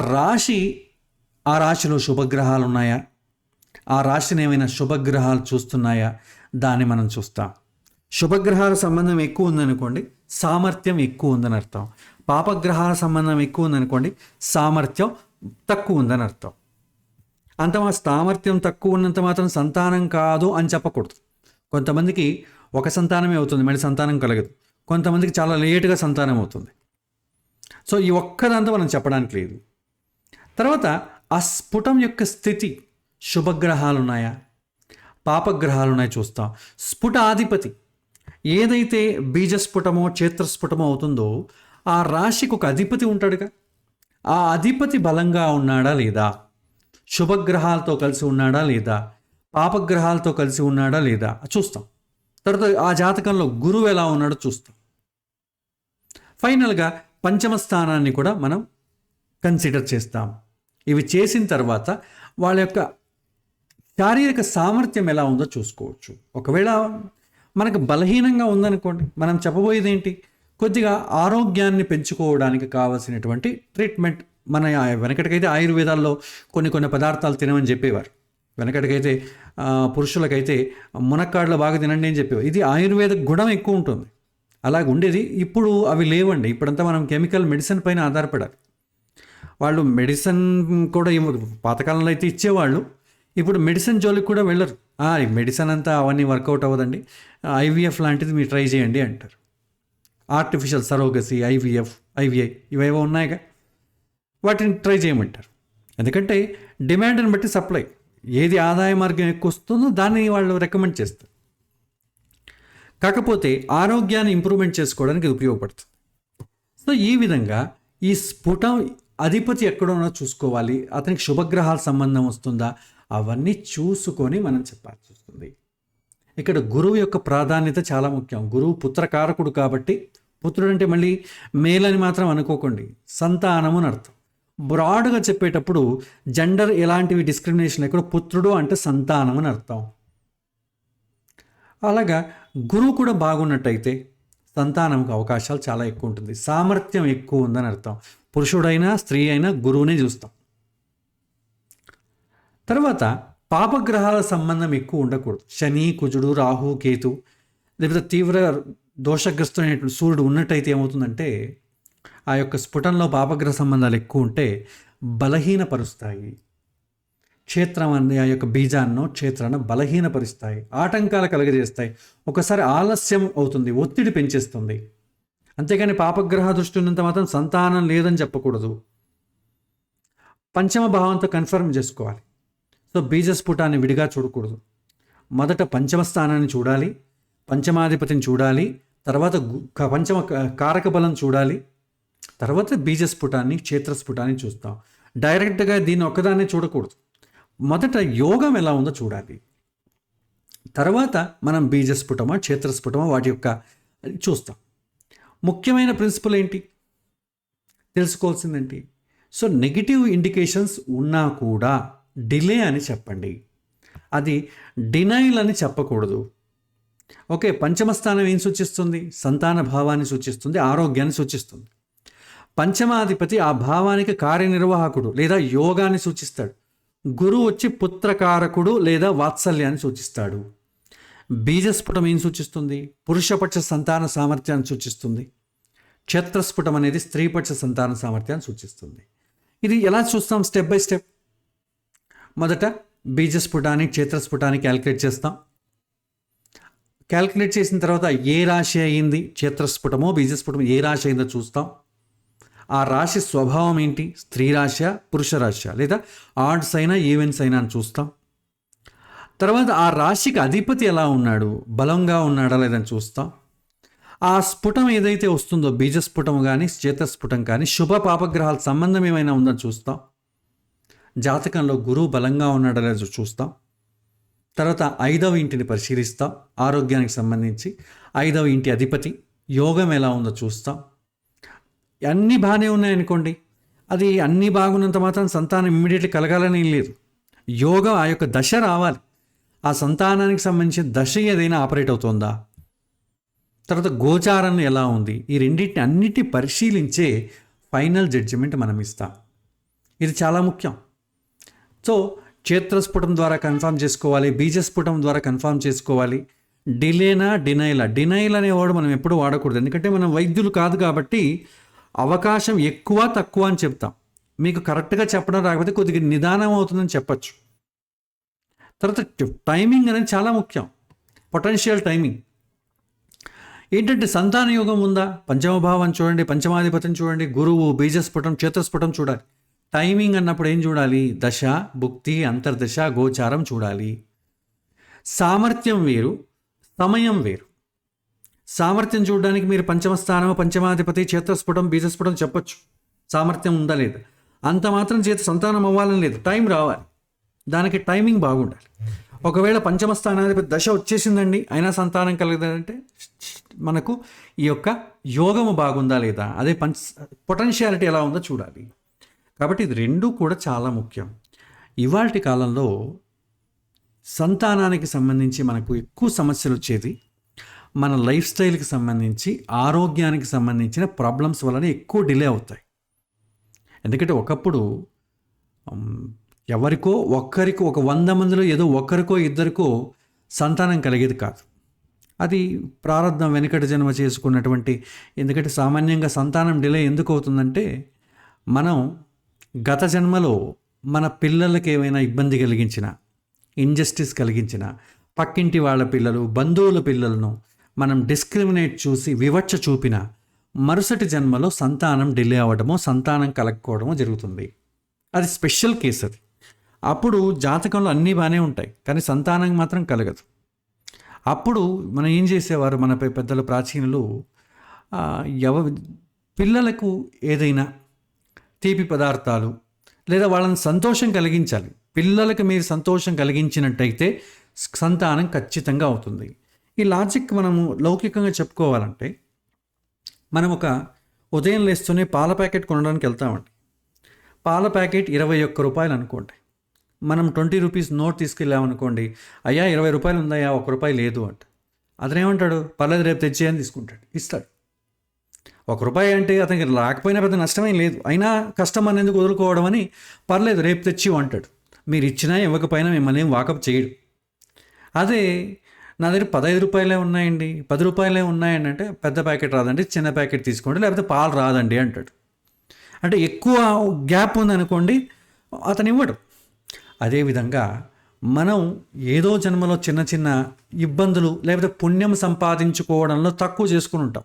రాశిలో శుభగ్రహాలు ఉన్నాయా, ఆ రాశిని ఏమైనా శుభగ్రహాలు చూస్తున్నాయా, దాన్ని మనం చూస్తాం. శుభగ్రహాల సంబంధం ఎక్కువ ఉందనుకోండి, సామర్థ్యం ఎక్కువ ఉందని అర్థం. పాపగ్రహాల సంబంధం ఎక్కువ ఉందనుకోండి, సామర్థ్యం తక్కువ ఉందని అర్థం. సామర్థ్యం తక్కువ ఉన్నంత మాత్రం సంతానం కాదు అని చెప్పకూడదు. కొంతమందికి ఒక సంతానమే అవుతుంది, మళ్ళీ సంతానం కలగదు. కొంతమందికి చాలా లేటుగా సంతానం అవుతుంది. సో ఈ ఒక్కదంతా మనం చెప్పడానికి లేదు. తర్వాత ఆ స్ఫుటం యొక్క స్థితి, శుభగ్రహాలు ఉన్నాయా, పాపగ్రహాలు ఉన్నాయా చూస్తాం. స్ఫుట ఆధిపతి ఏదైతే బీజస్ఫుటమో క్షేత్రస్ఫుటమో అవుతుందో ఆ రాశికి ఒక అధిపతి ఉంటాడుగా, ఆ అధిపతి బలంగా ఉన్నాడా లేదా, శుభగ్రహాలతో కలిసి ఉన్నాడా లేదా, పాపగ్రహాలతో కలిసి ఉన్నాడా లేదా చూస్తాం. తర్వాత ఆ జాతకంలో గురువు ఎలా ఉన్నాడో చూస్తాం. ఫైనల్గా పంచమ స్థానాన్ని కూడా మనం కన్సిడర్ చేస్తాం. ఇవి చేసిన తర్వాత వాళ్ళ యొక్క శారీరక సామర్థ్యం ఎలా ఉందో చూసుకోవచ్చు. ఒకవేళ మనకు బలహీనంగా ఉందనుకోండి, మనం చెప్పబోయేది ఏంటి, కొద్దిగా ఆరోగ్యాన్ని పెంచుకోవడానికి కావాల్సినటువంటి ట్రీట్మెంట్ మన వెనకటికైతే ఆయుర్వేదాల్లో కొన్ని పదార్థాలు తినమని చెప్పేవారు. వెనకటికైతే పురుషులకైతే మునక్కాడలు బాగా తినండి అని చెప్పేవారు. ఇది ఆయుర్వేద గుణం ఎక్కువ ఉంటుంది, అలాగ ఉండేది. ఇప్పుడు అవి లేవండి. ఇప్పుడంతా మనం కెమికల్ మెడిసిన్ పైన ఆధారపడాలి. వాళ్ళు మెడిసిన్ కూడా పాతకాలంలో అయితే ఇచ్చేవాళ్ళు, ఇప్పుడు మెడిసిన్ జోలికి కూడా వెళ్ళరు. ఈ మెడిసిన్ అంతా అవన్నీ వర్కౌట్ అవ్వదండి, ఐవీఎఫ్ లాంటిది మీరు ట్రై చేయండి అంటారు. ఆర్టిఫిషియల్ సరోగసీ, ఐవీఐ ఇవేవో ఉన్నాయిగా, వాటిని ట్రై చేయమంటారు. ఎందుకంటే డిమాండ్ని బట్టి సప్లై, ఏది ఆదాయ మార్గం ఎక్కువ వస్తుందో దాన్ని వాళ్ళు రికమెండ్ చేస్తారు. కాకపోతే ఆరోగ్యాన్ని ఇంప్రూవ్మెంట్ చేసుకోవడానికి ఇది ఉపయోగపడుతుంది. సో ఈ విధంగా ఈ స్ఫుటం అధిపతి ఎక్కడున్నా చూసుకోవాలి, అతనికి శుభగ్రహాల సంబంధం వస్తుందా, అవన్నీ చూసుకొని మనం చెప్పాల్సి వస్తుంది. ఇక్కడ గురువు యొక్క ప్రాధాన్యత చాలా ముఖ్యం. గురువు పుత్రకారకుడు కాబట్టి, పుత్రుడు అంటే మళ్ళీ మేలని మాత్రం అనుకోకండి, సంతానము అని అర్థం. బ్రాడ్గా చెప్పేటప్పుడు జెండర్ ఎలాంటివి డిస్క్రిమినేషన్ లేకుండా పుత్రుడు అంటే సంతానం అని అర్థం. అలాగా గురువు కూడా బాగున్నట్టయితే సంతానంకి అవకాశాలు చాలా ఎక్కువ ఉంటుంది, సామర్థ్యం ఎక్కువ ఉందని అర్థం. పురుషుడైనా స్త్రీ అయినా గురువునే చూస్తాం. తర్వాత పాపగ్రహాల సంబంధం ఎక్కువ ఉండకూడదు. శని, కుజుడు, రాహు, కేతు, లేకపోతే తీవ్ర దోషగ్రస్తుడైనటువంటి సూర్యుడు ఉన్నట్టయితే ఏమవుతుందంటే ఆ యొక్క స్ఫుటంలో పాపగ్రహ సంబంధాలు ఎక్కువ ఉంటే బలహీనపరుస్తాయి. క్షేత్రం అనే ఆ యొక్క బీజాన్నో క్షేత్రాన్ని బలహీనపరుస్తాయి, ఆటంకాలు కలుగజేస్తాయి, ఒకసారి ఆలస్యం అవుతుంది, ఒత్తిడి పెంచేస్తుంది. అంతేగాని పాపగ్రహ దృష్టి ఉన్నంత మాత్రం సంతానం లేదని చెప్పకూడదు. పంచమ భావంతో కన్ఫర్మ్ చేసుకోవాలి. సో బీజస్ఫుటాన్ని విడిగా చూడకూడదు. మొదట పంచమ స్థానాన్ని చూడాలి, పంచమాధిపతిని చూడాలి, తర్వాత పంచమ కారక బలం చూడాలి, తర్వాత బీజస్ఫుటాన్ని, క్షేత్రస్ఫుటాన్ని చూస్తాం. డైరెక్ట్గా దీన్ని ఒక్కదాన్ని చూడకూడదు. మొదట యోగం ఎలా ఉందో చూడాలి, తర్వాత మనం బీజస్ఫుటమా క్షేత్రస్ఫుటమా వాటి యొక్క చూస్తాం. ముఖ్యమైన ప్రిన్సిపల్ ఏంటి తెలుసుకోవాల్సిందేంటి? సో నెగిటివ్ ఇండికేషన్స్ ఉన్నా కూడా డిలే అని చెప్పండి, అది డినైల్ అని చెప్పకూడదు. ఓకే, పంచమ స్థానం ఏం సూచిస్తుంది? సంతాన భావాన్ని సూచిస్తుంది, ఆరోగ్యాన్ని సూచిస్తుంది. పంచమాధిపతి ఆ భావానికి కార్యనిర్వాహకుడు లేదా యోగాన్ని సూచిస్తాడు. గురువు వచ్చి పుత్రకారకుడు లేదా వాత్సల్యాన్ని సూచిస్తాడు. బీజస్ఫుటం ఏం సూచిస్తుంది? పురుషపక్ష సంతాన సామర్థ్యాన్ని సూచిస్తుంది. క్షేత్రస్ఫుటం అనేది స్త్రీపక్ష సంతాన సామర్థ్యాన్ని సూచిస్తుంది. ఇది ఎలా చూస్తాం? Step by step. మొదట బీజస్ఫుటాన్ని, క్షేత్రస్ఫుటాన్ని క్యాలిక్యులేట్ చేస్తాం. క్యాలిక్యులేట్ చేసిన తర్వాత ఏ రాశి అయింది, క్షేత్రస్ఫుటమో బీజస్ఫుటమో ఏ రాశి అయిందో చూస్తాం. ఆ రాశి స్వభావం ఏంటి, స్త్రీ రాశ, పురుష రాశ, లేదా ఆడ్స్ అయినా ఈవెంట్స్ అయినా అని చూస్తాం. తర్వాత ఆ రాశికి అధిపతి ఎలా ఉన్నాడు, బలంగా ఉన్నాడా లేదని చూస్తాం. ఆ స్ఫుటం ఏదైతే వస్తుందో బీజస్ఫుటం కానీ క్షేత్రస్ఫుటం కానీ శుభ పాపగ్రహాల సంబంధం ఏమైనా ఉందని చూస్తాం. జాతకంలో గురువు బలంగా ఉన్నాడా లేదో చూస్తాం. తర్వాత 5వ ఇంటిని పరిశీలిస్తాం, ఆరోగ్యానికి సంబంధించి 5వ ఇంటి అధిపతి యోగం ఎలా ఉందో చూస్తాం. అన్నీ బాగానే ఉన్నాయనుకోండి, అది అన్నీ బాగున్నంత మాత్రం సంతానం ఇమ్మీడియట్లీ కలగాలని లేదు. యోగం ఆ యొక్క దశ రావాలి, ఆ సంతానానికి సంబంధించిన దశ ఏదైనా ఆపరేట్ అవుతుందా, తర్వాత గోచారం ఎలా ఉంది, ఈ రెండింటిని అన్నిటిని పరిశీలించే ఫైనల్ జడ్జిమెంట్ మనం ఇస్తాం. ఇది చాలా ముఖ్యం. సో క్షేత్రస్ఫుటం ద్వారా కన్ఫర్మ్ చేసుకోవాలి, బీజస్ఫుటం ద్వారా కన్ఫర్మ్ చేసుకోవాలి. డిలేనా డినైలా? డినైల్ అనేవాడు మనం ఎప్పుడు వాడకూడదు, ఎందుకంటే మనం వైద్యులు కాదు కాబట్టి అవకాశం ఎక్కువ తక్కువ అని చెప్తాం. మీకు కరెక్ట్గా చెప్పడం రాకపోతే కొద్దిగా నిదానం అవుతుందని చెప్పచ్చు. తర్వాత టైమింగ్ అనేది చాలా ముఖ్యం, పొటెన్షియల్ టైమింగ్. ఏంటంటే సంతాన యోగం ఉందా, పంచమభావం చూడండి, పంచమాధిపతిని చూడండి, గురువు, బీజస్ఫుటం, క్షేత్రస్ఫుటం చూడాలి. టైమింగ్ అన్నప్పుడు ఏం చూడాలి? దశ, భుక్తి, అంతర్దశ, గోచారం చూడాలి. సామర్థ్యం వేరు, సమయం వేరు. సామర్థ్యం చూడడానికి మీరు పంచమ స్థానం, పంచమాధిపతి, క్షేత్రస్ఫుటం, బీజస్ఫుటం చెప్పచ్చు, సామర్థ్యం ఉందా లేదా. అంత మాత్రం చేత సంతానం అవ్వాలని లేదు, టైం రావాలి, దానికి టైమింగ్ బాగుండాలి. ఒకవేళ పంచమ స్థానాధిపతి దశ వచ్చేసిందండి అయినా సంతానం కలగదంటే మనకు ఈ యొక్క యోగము బాగుందా లేదా, అదే పొటెన్షియాలిటీ ఎలా ఉందో చూడాలి. కాబట్టి ఇది రెండూ కూడా చాలా ముఖ్యం. ఇవాల్టి కాలంలో సంతానానికి సంబంధించి మనకు ఎక్కువ సమస్యలు వచ్చేది మన లైఫ్ స్టైల్కి సంబంధించి, ఆరోగ్యానికి సంబంధించిన ప్రాబ్లమ్స్ వలన ఎక్కువ డిలే అవుతాయి. ఎందుకంటే ఒకప్పుడు ఎవరికో ఒక్కరికో, ఒక 100 మందిలో ఏదో ఒక్కరికో ఇద్దరికో సంతానం కలిగేది కాదు. అది ప్రారంధం, వెనుకటి జన్మ చేసుకున్నటువంటి. ఎందుకంటే సామాన్యంగా సంతానం డిలే ఎందుకు అవుతుందంటే, మనం గత జన్మలో మన పిల్లలకి ఏమైనా ఇబ్బంది కలిగించిన, ఇంజస్టిస్ కలిగించిన, పక్కింటి వాళ్ళ పిల్లలు, బంధువుల పిల్లలను మనం డిస్క్రిమినేట్ చూసి వివక్ష చూపిన మరుసటి జన్మలో సంతానం డిలే అవ్వడమో, సంతానం కలగకపోవడమో జరుగుతుంది. అది స్పెషల్ కేసు అది. అప్పుడు జాతకంలో అన్నీ బాగానే ఉంటాయి, కానీ సంతానం మాత్రం కలగదు. అప్పుడు మనం ఏం చేసేవారు, మన పెద్దల ప్రాచీనులు పిల్లలకు ఏదైనా తీపి పదార్థాలు లేదా వాళ్ళని సంతోషం కలిగించాలి. పిల్లలకు మీరు సంతోషం కలిగించినట్టయితే సంతానం ఖచ్చితంగా అవుతుంది. ఈ లాజిక్ మనము లౌకికంగా చెప్పుకోవాలంటే, మనం ఒక ఉదయం లేస్తూనే పాల ప్యాకెట్ కొనడానికి వెళ్తామండి. పాల ప్యాకెట్ 21 రూపాయలు అనుకోండి. మనం 20 రూపీస్ నోట్ తీసుకెళ్ళామనుకోండి, అయ్యా 20 రూపాయలు ఉందయ్యా, 1 రూపాయి లేదు అంట. అతనేమంటాడు, పర్లేదు రేపు తెచ్చేయని తీసుకుంటాడు, ఇస్తాడు. 1 రూపాయి అంటే అతనికి రాకపోయినా పెద్ద నష్టమేం లేదు, అయినా కస్టమర్ ఎందుకు వదులుకోవడం అని, పర్లేదు రేపు తెచ్చి అంటాడు. మీరు ఇచ్చినా ఇవ్వకపోయినా మిమ్మల్ని ఏం వాకప్ చేయడు. అదే నా దగ్గర 15 రూపాయలే ఉన్నాయండి, 10 రూపాయలే ఉన్నాయండి అంటే, పెద్ద ప్యాకెట్ రాదండి, చిన్న ప్యాకెట్ తీసుకోండి, లేకపోతే పాలు రాదండి అంటాడు. అంటే ఎక్కువ గ్యాప్ ఉందనుకోండి, అతను ఇవ్వడు. అదేవిధంగా మనం ఏదో జన్మలో చిన్న చిన్న ఇబ్బందులు లేకపోతే పుణ్యం సంపాదించుకోవడంలో తక్కువ చేసుకుని ఉంటాం.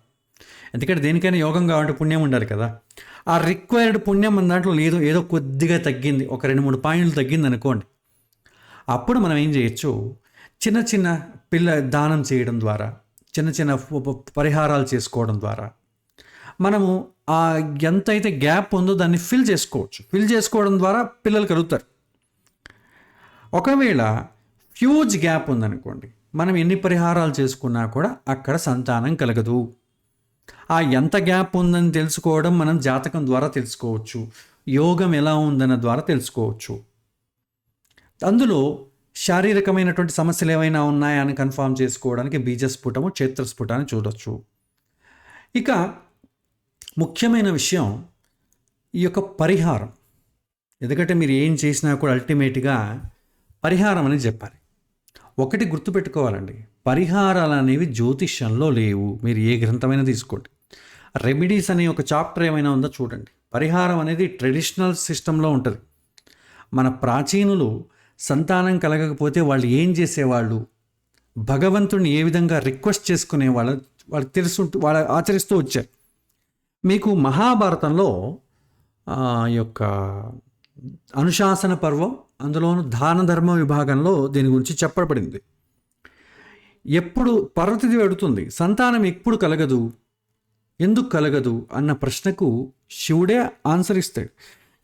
ఎందుకంటే దేనికైనా యోగం కావాలంటే పుణ్యం ఉండాలి కదా. ఆ రిక్వైర్డ్ పుణ్యం మన దాంట్లో లేదు, ఏదో కొద్దిగా తగ్గింది, ఒక 2-3 పాయింట్లు తగ్గింది అనుకోండి. అప్పుడు మనం ఏం చేయొచ్చు, చిన్న చిన్న దానం చేయడం ద్వారా, చిన్న చిన్న పరిహారాలు చేసుకోవడం ద్వారా మనము ఆ ఎంతైతే గ్యాప్ ఉందో దాన్ని ఫిల్ చేసుకోవచ్చు. ఫిల్ చేసుకోవడం ద్వారా పిల్లలు కలుగుతారు. ఒకవేళ హ్యూజ్ గ్యాప్ ఉందనుకోండి, మనం ఎన్ని పరిహారాలు చేసుకున్నా కూడా అక్కడ సంతానం కలగదు. ఆ ఎంత గ్యాప్ ఉందని తెలుసుకోవడం మనం జాతకం ద్వారా తెలుసుకోవచ్చు, యోగం ఎలా ఉందన్న ద్వారా తెలుసుకోవచ్చు. అందులో శారీరకమైనటువంటి సమస్యలు ఏమైనా ఉన్నాయా అని కన్ఫర్మ్ చేసుకోవడానికి బీజస్ఫుటము, క్షేత్రస్ఫుటాన్ని చూడొచ్చు. ఇక ముఖ్యమైన విషయం ఈ యొక్క పరిహారం. ఎందుకంటే మీరు ఏం చేసినా కూడా అల్టిమేట్గా పరిహారం అని చెప్పాలి. ఒకటి గుర్తుపెట్టుకోవాలండి, పరిహారాలు అనేవి జ్యోతిష్యంలో లేవు. మీరు ఏ గ్రంథమైనా తీసుకోండి, రెమెడీస్ అనే ఒక చాప్టర్ ఏమైనా ఉందో చూడండి. పరిహారం అనేది ట్రెడిషనల్ సిస్టంలో ఉంటుంది. మన ప్రాచీనులు సంతానం కలగకపోతే వాళ్ళు ఏం చేసేవాళ్ళు, భగవంతుడిని ఏ విధంగా రిక్వెస్ట్ చేసుకునేవాళ్ళు, వాళ్ళకి తెలుసుంటూ వాళ్ళు ఆచరిస్తూ వచ్చారు. మీకు మహాభారతంలో ఈ యొక్క అనుశాసన పర్వం, అందులోను దాన ధర్మ విభాగంలో దీని గురించి చెప్పబడింది. ఎప్పుడు పార్వతీదేవి అడుగుతుంది, సంతానం ఎప్పుడు కలగదు, ఎందుకు కలగదు అన్న ప్రశ్నకు శివుడే ఆన్సర్ ఇస్తాడు.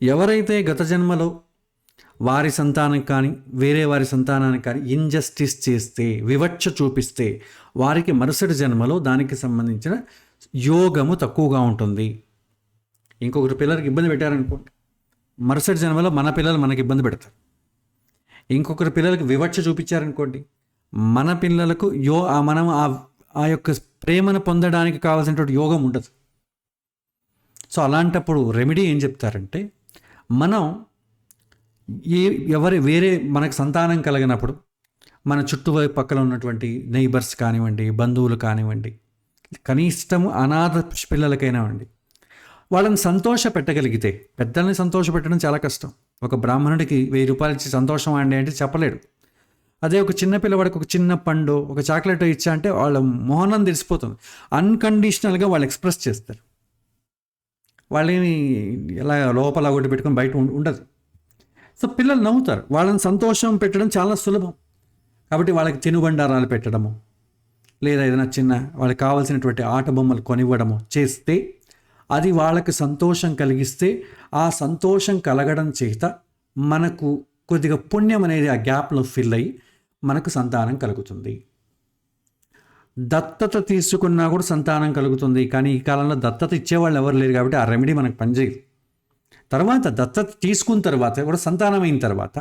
ఎవరైతే గత జన్మలో వారి సంతానం కానీ వేరే వారి సంతానానికి కానీ ఇంజస్టిస్ చేస్తే, వివక్ష చూపిస్తే, వారికి మరుసటి జన్మలో దానికి సంబంధించిన యోగము తక్కువగా ఉంటుంది. ఇంకొకరి పిల్లలకి ఇబ్బంది పెట్టారనుకోండి, మరుసటి జన్మలో మన పిల్లలు మనకి ఇబ్బంది పెడతారు. ఇంకొకరి పిల్లలకి వివక్ష చూపించారనుకోండి, మన పిల్లలకు మనం ఆ యొక్క ప్రేమను పొందడానికి కావాల్సినటువంటి యోగం ఉండదు. సో అలాంటప్పుడు రెమెడీ ఏం చెప్తారంటే, మనం వేరే మనకు సంతానం కలిగినప్పుడు మన చుట్టుపక్కల ఉన్నటువంటి నైబర్స్ కానివ్వండి, బంధువులు కానివ్వండి, కనిష్టం అనాథ పిల్లలకైనా అండి, వాళ్ళని సంతోష పెట్టగలిగితే, పెద్దల్ని సంతోష పెట్టడం చాలా కష్టం. ఒక బ్రాహ్మణుడికి 1000 రూపాయలు ఇచ్చి సంతోషం అండి అంటే చెప్పలేడు. అదే ఒక చిన్న పిల్లవాడికి ఒక చిన్న పండు, ఒక చాక్లెట్ ఇచ్చా అంటే వాళ్ళ మోహనం తెలిసిపోతుంది. అన్కండిషనల్గా వాళ్ళు ఎక్స్ప్రెస్ చేస్తారు. వాళ్ళేమి ఎలా లోపల ఒకటి పెట్టుకొని బయట ఉండదు. సో పిల్లలు నవ్వుతారు. వాళ్ళని సంతోషం పెట్టడం చాలా సులభం. కాబట్టి వాళ్ళకి తినుబండారాలు పెట్టడము, లేదా ఏదైనా చిన్న వాళ్ళకి కావాల్సినటువంటి ఆట బొమ్మలు కొనివ్వడము చేస్తే, అది వాళ్ళకి సంతోషం కలిగిస్తే, ఆ సంతోషం కలగడం చేత మనకు కొద్దిగా పుణ్యం అనేది ఆ గ్యాప్లో ఫిల్ అయ్యి మనకు సంతానం కలుగుతుంది. దత్తత తీసుకున్నా కూడా సంతానం కలుగుతుంది. కానీ ఈ కాలంలో దత్తత ఇచ్చేవాళ్ళు ఎవరు లేరు కాబట్టి ఆ రెమెడీ మనకు పనిచేయదు. తర్వాత దత్తత తీసుకున్న తర్వాత కూడా సంతానం అయిన తర్వాత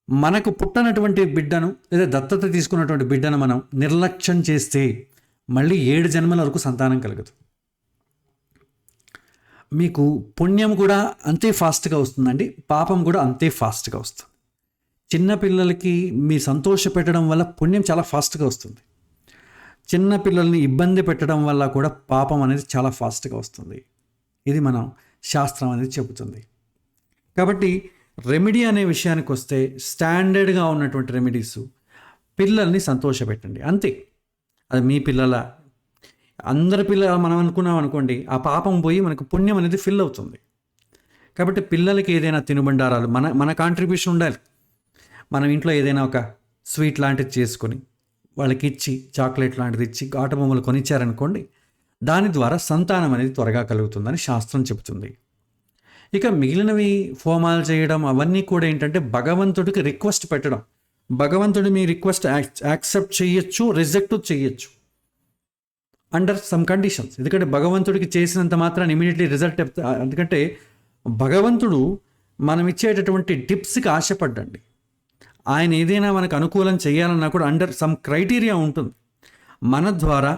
మనకు పుట్టనటువంటి బిడ్డను లేదా దత్తత తీసుకున్నటువంటి బిడ్డను మనం నిర్లక్ష్యం చేస్తే మళ్ళీ 7 జన్మల వరకు సంతానం కలగదు. మీకు పుణ్యం కూడా అంతే ఫాస్ట్గా వస్తుందండి, పాపం కూడా అంతే ఫాస్ట్గా వస్తుంది. చిన్నపిల్లలకి మీ సంతోష పెట్టడం వల్ల పుణ్యం చాలా ఫాస్ట్గా వస్తుంది. చిన్న పిల్లల్ని ఇబ్బంది పెట్టడం వల్ల కూడా పాపం అనేది చాలా ఫాస్ట్గా వస్తుంది. ఇది మనం శాస్త్రం అనేది చెబుతుంది. కాబట్టి రెమెడీ అనే విషయానికి వస్తే స్టాండర్డ్గా ఉన్నటువంటి రెమెడీస్, పిల్లల్ని సంతోషపెట్టండి అంతే. అది మీ పిల్లల, అందరి పిల్లలు మనం అనుకున్నాం అనుకోండి, ఆ పాపం పోయి మనకు పుణ్యం అనేది ఫిల్ అవుతుంది. కాబట్టి పిల్లలకి ఏదైనా తినుబండారాలు మన కాంట్రిబ్యూషన్ ఉండాలి. మనం ఇంట్లో ఏదైనా ఒక స్వీట్ లాంటిది చేసుకొని వాళ్ళకి ఇచ్చి, చాక్లెట్ లాంటిది ఇచ్చి, ఆట బొమ్మలు కొనిచ్చారనుకోండి, దాని ద్వారా సంతానం అనేది త్వరగా కలుగుతుందని శాస్త్రం చెబుతుంది. ఇక మిగిలినవి హోమాలు చేయడం అవన్నీ కూడా ఏంటంటే భగవంతుడికి రిక్వెస్ట్ పెట్టడం. భగవంతుడు మీ రిక్వెస్ట్ యాక్సెప్ట్ చేయొచ్చు, రిజెక్ట్ చేయొచ్చు అండర్ సమ్ కండిషన్స్. ఎందుకంటే భగవంతుడికి చేసినంత మాత్రాన్ని ఇమీడియట్లీ రిజల్ట్, ఎందుకంటే భగవంతుడు మనం ఇచ్చేటటువంటి టిప్స్కి ఆశపడ్డండి. ఆయన ఏదైనా మనకు అనుకూలం చేయాలన్నా కూడా అండర్ సమ్ క్రైటీరియా ఉంటుంది. మన ద్వారా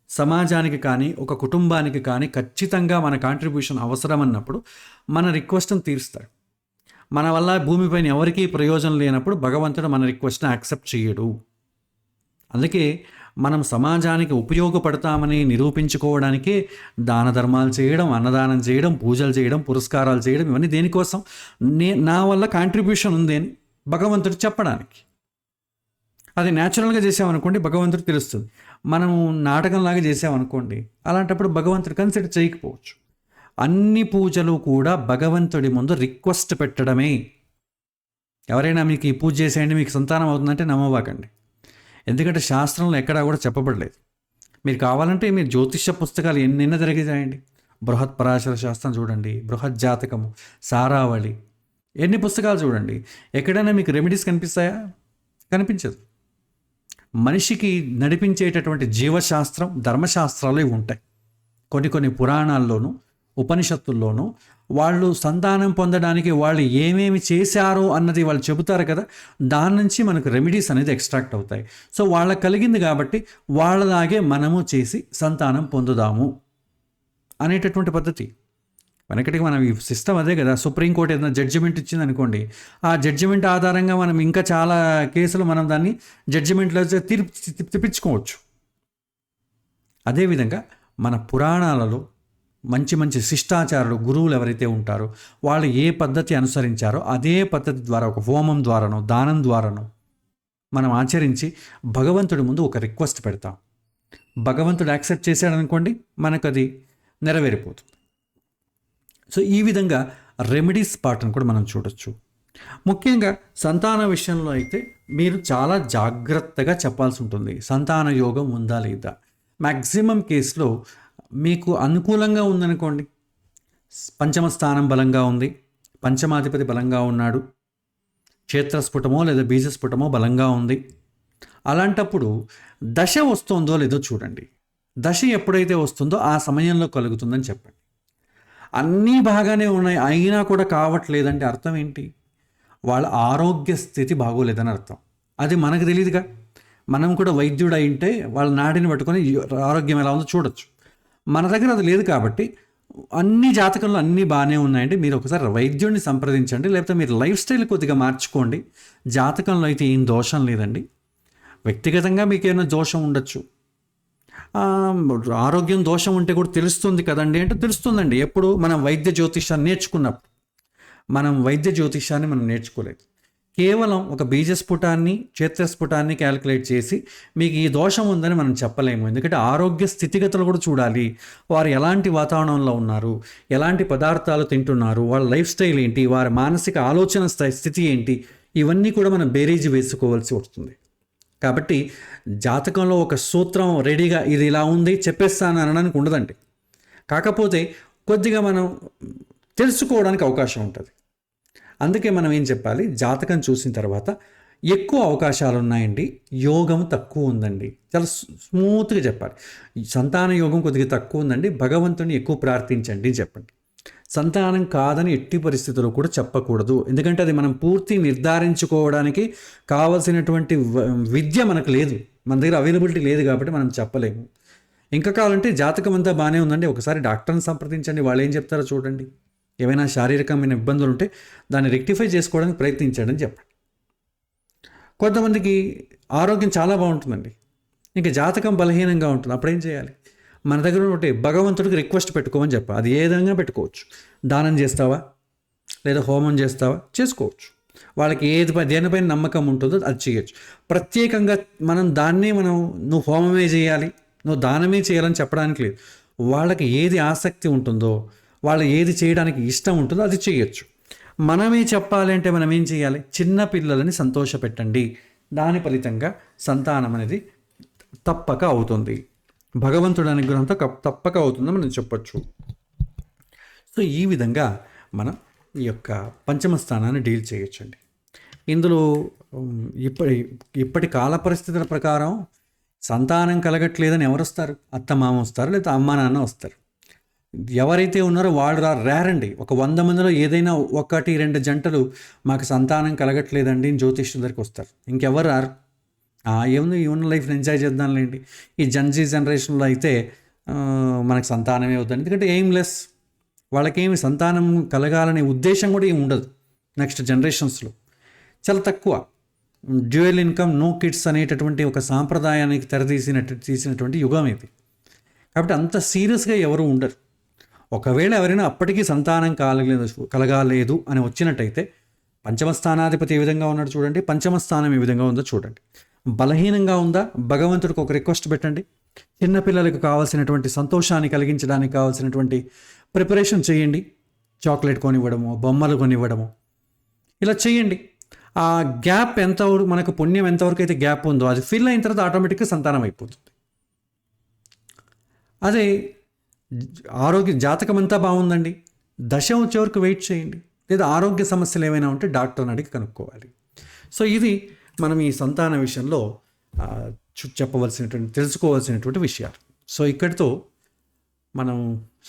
సమాజానికి కానీ ఒక కుటుంబానికి కానీ ఖచ్చితంగా మన కాంట్రిబ్యూషన్ అవసరం అన్నప్పుడు మన రిక్వెస్ట్ని తీరుస్తాడు. మన వల్ల భూమిపైన ఎవరికీ ప్రయోజనం లేనప్పుడు భగవంతుడు మన రిక్వెస్ట్ని యాక్సెప్ట్ చేయడు. అందుకే మనం సమాజానికి ఉపయోగపడతామని నిరూపించుకోవడానికే దాన ధర్మాలు చేయడం, అన్నదానం చేయడం, పూజలు చేయడం, పురస్కారాలు చేయడం, ఇవన్నీ దేనికోసం? నా వల్ల కాంట్రిబ్యూషన్ ఉంది అని భగవంతుడు చెప్పడానికి. అది న్యాచురల్గా చేసామనుకోండి భగవంతుడు తెలుస్తుంది. మనం నాటకంలాగా చేసామనుకోండి, అలాంటప్పుడు భగవంతుడు కన్సిడర్ చేయకపోవచ్చు. అన్ని పూజలు కూడా భగవంతుడి ముందు రిక్వెస్ట్ పెట్టడమే. ఎవరైనా మీకు ఈ పూజ చేసేయండి మీకు సంతానం అవుతుందంటే నమ్మవాకండి. ఎందుకంటే శాస్త్రంలో ఎక్కడా కూడా చెప్పబడలేదు. మీరు కావాలంటే మీరు జ్యోతిష్య పుస్తకాలు ఎన్నెన్న జరిగినాయండి. బృహత్ పరాశర శాస్త్రం చూడండి, బృహత్ జాతకము, సారావళి, ఎన్ని పుస్తకాలు చూడండి. ఎక్కడైనా మీకు రెమెడీస్ కనిపిస్తాయా? కనిపించదు. మనిషికి నడిపించేటటువంటి జీవశాస్త్రం, ధర్మశాస్త్రాలు ఇవి ఉంటాయి. కొన్ని పురాణాల్లోనూ ఉపనిషత్తుల్లోనూ వాళ్ళు సంతానం పొందడానికి వాళ్ళు ఏమేమి చేశారో అన్నది వాళ్ళు చెబుతారు కదా, దాని నుంచి మనకు రెమెడీస్ అనేది ఎక్స్ట్రాక్ట్ అవుతాయి. సో వాళ్ళకి కలిగింది కాబట్టి వాళ్ళలాగే మనము చేసి సంతానం పొందుదాము అనేటటువంటి పద్ధతి. వెనకటికి మనం ఈ సిస్టమ్ అదే కదా. సుప్రీంకోర్టు ఏదైనా జడ్జిమెంట్ ఇచ్చింది అనుకోండి, ఆ జడ్జిమెంట్ ఆధారంగా మనం ఇంకా చాలా కేసులు మనం దాన్ని జడ్జిమెంట్లో తిప్పించుకోవచ్చు. అదేవిధంగా మన పురాణాలలో మంచి శిష్టాచారులు, గురువులు ఎవరైతే ఉంటారో వాళ్ళు ఏ పద్ధతి అనుసరించారో అదే పద్ధతి ద్వారా ఒక హోమం ద్వారానో దానం ద్వారానో మనం ఆచరించి భగవంతుడి ముందు ఒక రిక్వెస్ట్ పెడతాం. భగవంతుడు యాక్సెప్ట్ చేశాడనుకోండి, మనకు అది నెరవేరిపోతుంది. సో ఈ విధంగా రెమెడీస్ పార్ట్ని కూడా మనం చూడొచ్చు. ముఖ్యంగా సంతాన విషయంలో అయితే మీరు చాలా జాగ్రత్తగా చెప్పాల్సి ఉంటుంది. సంతాన యోగం ఉందా లేదా? మ్యాక్సిమం కేసులో మీకు అనుకూలంగా ఉందనుకోండి, పంచమ స్థానం బలంగా ఉంది, పంచమాధిపతి బలంగా ఉన్నాడు, క్షేత్రస్ఫుటమో లేదా బీజస్ఫుటమో బలంగా ఉంది, అలాంటప్పుడు దశ వస్తుందో లేదో చూడండి. దశ ఎప్పుడైతే వస్తుందో ఆ సమయంలో కలుగుతుందని చెప్పండి. అన్నీ బాగానే ఉన్నాయి అయినా కూడా కావట్లేదంటే అర్థం ఏంటి? వాళ్ళ ఆరోగ్య స్థితి బాగోలేదని అర్థం. అది మనకు తెలియదుగా. మనం కూడా వైద్యుడు అయింటే వాళ్ళ నాడిని పట్టుకొని ఆరోగ్యం ఎలా ఉందో చూడొచ్చు. మన దగ్గర అది లేదు కాబట్టి అన్ని జాతకంలో అన్నీ బాగానే ఉన్నాయంటే మీరు ఒకసారి వైద్యుడిని సంప్రదించండి, లేకపోతే మీరు లైఫ్ స్టైల్ కొద్దిగా మార్చుకోండి. జాతకంలో అయితే ఏం దోషం లేదండి. వ్యక్తిగతంగా మీకు ఏమైనా దోషం ఉండొచ్చు, ఆరోగ్యం దోషం ఉంటే కూడా తెలుస్తుంది కదండి అంటే తెలుస్తుందండి. ఎప్పుడు మనం వైద్య జ్యోతిష్యాన్ని నేర్చుకున్నప్పుడు. మనం వైద్య జ్యోతిష్యాన్ని మనం నేర్చుకోలేదు. కేవలం ఒక బీజస్ఫుటాన్ని క్షేత్రస్ఫుటాన్ని క్యాలిక్యులేట్ చేసి మీకు ఈ దోషం ఉందని మనం చెప్పలేము. ఎందుకంటే ఆరోగ్య స్థితిగతులు కూడా చూడాలి. వారు ఎలాంటి వాతావరణంలో ఉన్నారు, ఎలాంటి పదార్థాలు తింటున్నారు, వాళ్ళ లైఫ్ స్టైల్ ఏంటి, వారి మానసిక ఆలోచన స్థితి ఏంటి, ఇవన్నీ కూడా మనం బేరీజు వేసుకోవాల్సి వస్తుంది. కాబట్టి జాతకంలో ఒక సూత్రం రెడీగా ఇది ఇలా ఉంది చెప్పేస్తాను అనడానికి ఉండదండి. కాకపోతే కొద్దిగా మనం తెలుసుకోవడానికి అవకాశం ఉంటుంది. అందుకే మనం ఏం చెప్పాలి, జాతకం చూసిన తర్వాత ఎక్కువ అవకాశాలు ఉన్నాయండి, యోగం తక్కువ ఉందండి, చాలా స్మూత్గా చెప్పాలి. సంతాన యోగం కొద్దిగా తక్కువ ఉందండి, భగవంతుని ఎక్కువ ప్రార్థించండి చెప్పండి. సంతానం కాదని ఎట్టి పరిస్థితుల్లో కూడా చెప్పకూడదు. ఎందుకంటే అది మనం పూర్తి నిర్ధారించుకోవడానికి కావలసినటువంటి విద్య మనకు లేదు, మన దగ్గర అవైలబిలిటీ లేదు కాబట్టి మనం చెప్పలేము. ఇంకా కావాలంటే జాతకం అంతా బాగానే ఉందండి, ఒకసారి డాక్టర్ని సంప్రదించండి, వాళ్ళు ఏం చెప్తారో చూడండి. ఏమైనా శారీరకమైన ఇబ్బందులు ఉంటే దాన్ని రెక్టిఫై చేసుకోవడానికి ప్రయత్నించండి అని చెప్పండి. కొంతమందికి ఆరోగ్యం చాలా బాగుంటుందండి, ఇంకా జాతకం బలహీనంగా ఉంటుంది, అప్పుడేం చేయాలి? మన దగ్గర ఉంటే భగవంతుడికి రిక్వెస్ట్ పెట్టుకోమని చెప్పాలి. అది ఏ విధంగా పెట్టుకోవచ్చు. దానం చేస్తావా, లేదా హోమం చేస్తావా, చేసుకోవచ్చు. వాళ్ళకి దేనిపైన నమ్మకం ఉంటుందో అది చేయొచ్చు. ప్రత్యేకంగా మనం నువ్వు హోమమే చేయాలి, నువ్వు దానమే చేయాలని చెప్పడానికి లేదు. వాళ్ళకి ఏది ఆసక్తి ఉంటుందో, వాళ్ళు ఏది చేయడానికి ఇష్టం ఉంటుందో అది చేయొచ్చు. మనమే చెప్పాలి అంటే మనం ఏం చేయాలి? చిన్న పిల్లలని సంతోషపెట్టండి, దాని ఫలితంగా సంతానం అనేది తప్పక అవుతుంది. భగవంతుడి అనుగ్రహంతో తప్పక అవుతుందని మనం చెప్పొచ్చు. సో ఈ విధంగా మనం ఈ యొక్క పంచమ స్థానాన్ని డీల్ చేయొచ్చండి. ఇందులో ఇప్పటి కాల పరిస్థితుల ప్రకారం సంతానం కలగట్లేదని ఎవరు వస్తారు? అత్త మామ వస్తారు, లేదా అమ్మ నాన్న వస్తారు. ఎవరైతే ఉన్నారో వాళ్ళు రారండి. ఒక 100 మందిలో ఏదైనా 1-2 జంటలు మాకు సంతానం కలగట్లేదండి అని జ్యోతిష్యుల దగ్గరికి వస్తారు. ఇంకెవరు రారు. ఏముంది, ఈ ఉన్న లైఫ్ని ఎంజాయ్ చేద్దాంలేండి. ఈ జన్జీ జనరేషన్లో అయితే మనకు సంతానమే అవుతుంది, ఎందుకంటే ఎయిమ్లెస్, వాళ్ళకేమి సంతానం కలగాలనే ఉద్దేశం కూడా ఏమి ఉండదు. నెక్స్ట్ జనరేషన్స్లో చాలా తక్కువ. డ్యూయల్ ఇన్కమ్, నో కిడ్స్ అనేటటువంటి ఒక సాంప్రదాయానికి తీసినటువంటి యుగం ఇది. కాబట్టి అంత సీరియస్గా ఎవరు ఉండరు. ఒకవేళ ఎవరైనా అప్పటికీ సంతానం కలగాలేదు అని వచ్చినట్టయితే పంచమ స్థానాధిపతి ఏ విధంగా ఉన్నాడు చూడండి, పంచమ స్థానం ఏ విధంగా ఉందో చూడండి. బలహీనంగా ఉందా? భగవంతుడికి ఒక రిక్వెస్ట్ పెట్టండి. చిన్నపిల్లలకు కావాల్సినటువంటి సంతోషాన్ని కలిగించడానికి కావాల్సినటువంటి ప్రిపరేషన్ చేయండి. చాక్లెట్ కొనివ్వడము, బొమ్మలు కొనివ్వడము, ఇలా చేయండి. ఆ గ్యాప్ ఎంతవరకు, మనకు పుణ్యం ఎంతవరకు అయితే గ్యాప్ ఉందో అది ఫిల్ అయిన తర్వాత ఆటోమేటిక్గా సంతానం అయిపోతుంది. అదే జాతకం అంతా బాగుందండి, దశ వచ్చే వరకు వెయిట్ చేయండి. లేదా ఆరోగ్య సమస్యలు ఏమైనా ఉంటే డాక్టర్ని అడిగి కనుక్కోవాలి. సో ఇది మనం ఈ సంతాన విషయంలో తెలుసుకోవాల్సినటువంటి విషయాలు. సో ఇక్కడితో మనం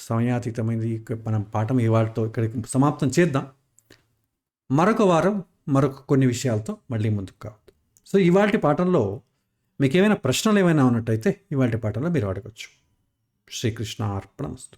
సమయాతీతమైంది మనం పాఠం ఇవాళతో ఇక్కడికి సమాప్తం చేద్దాం. మరొక వారం మరొక కొన్ని విషయాలతో మళ్ళీ ముందుకు కావద్దు. సో ఇవాళ పాఠంలో మీకు ఏమైనా ప్రశ్నలు ఏమైనా ఉన్నట్టయితే ఇవాళ పాఠంలో మీరు అడగచ్చు. శ్రీకృష్ణ అర్పణమస్తు.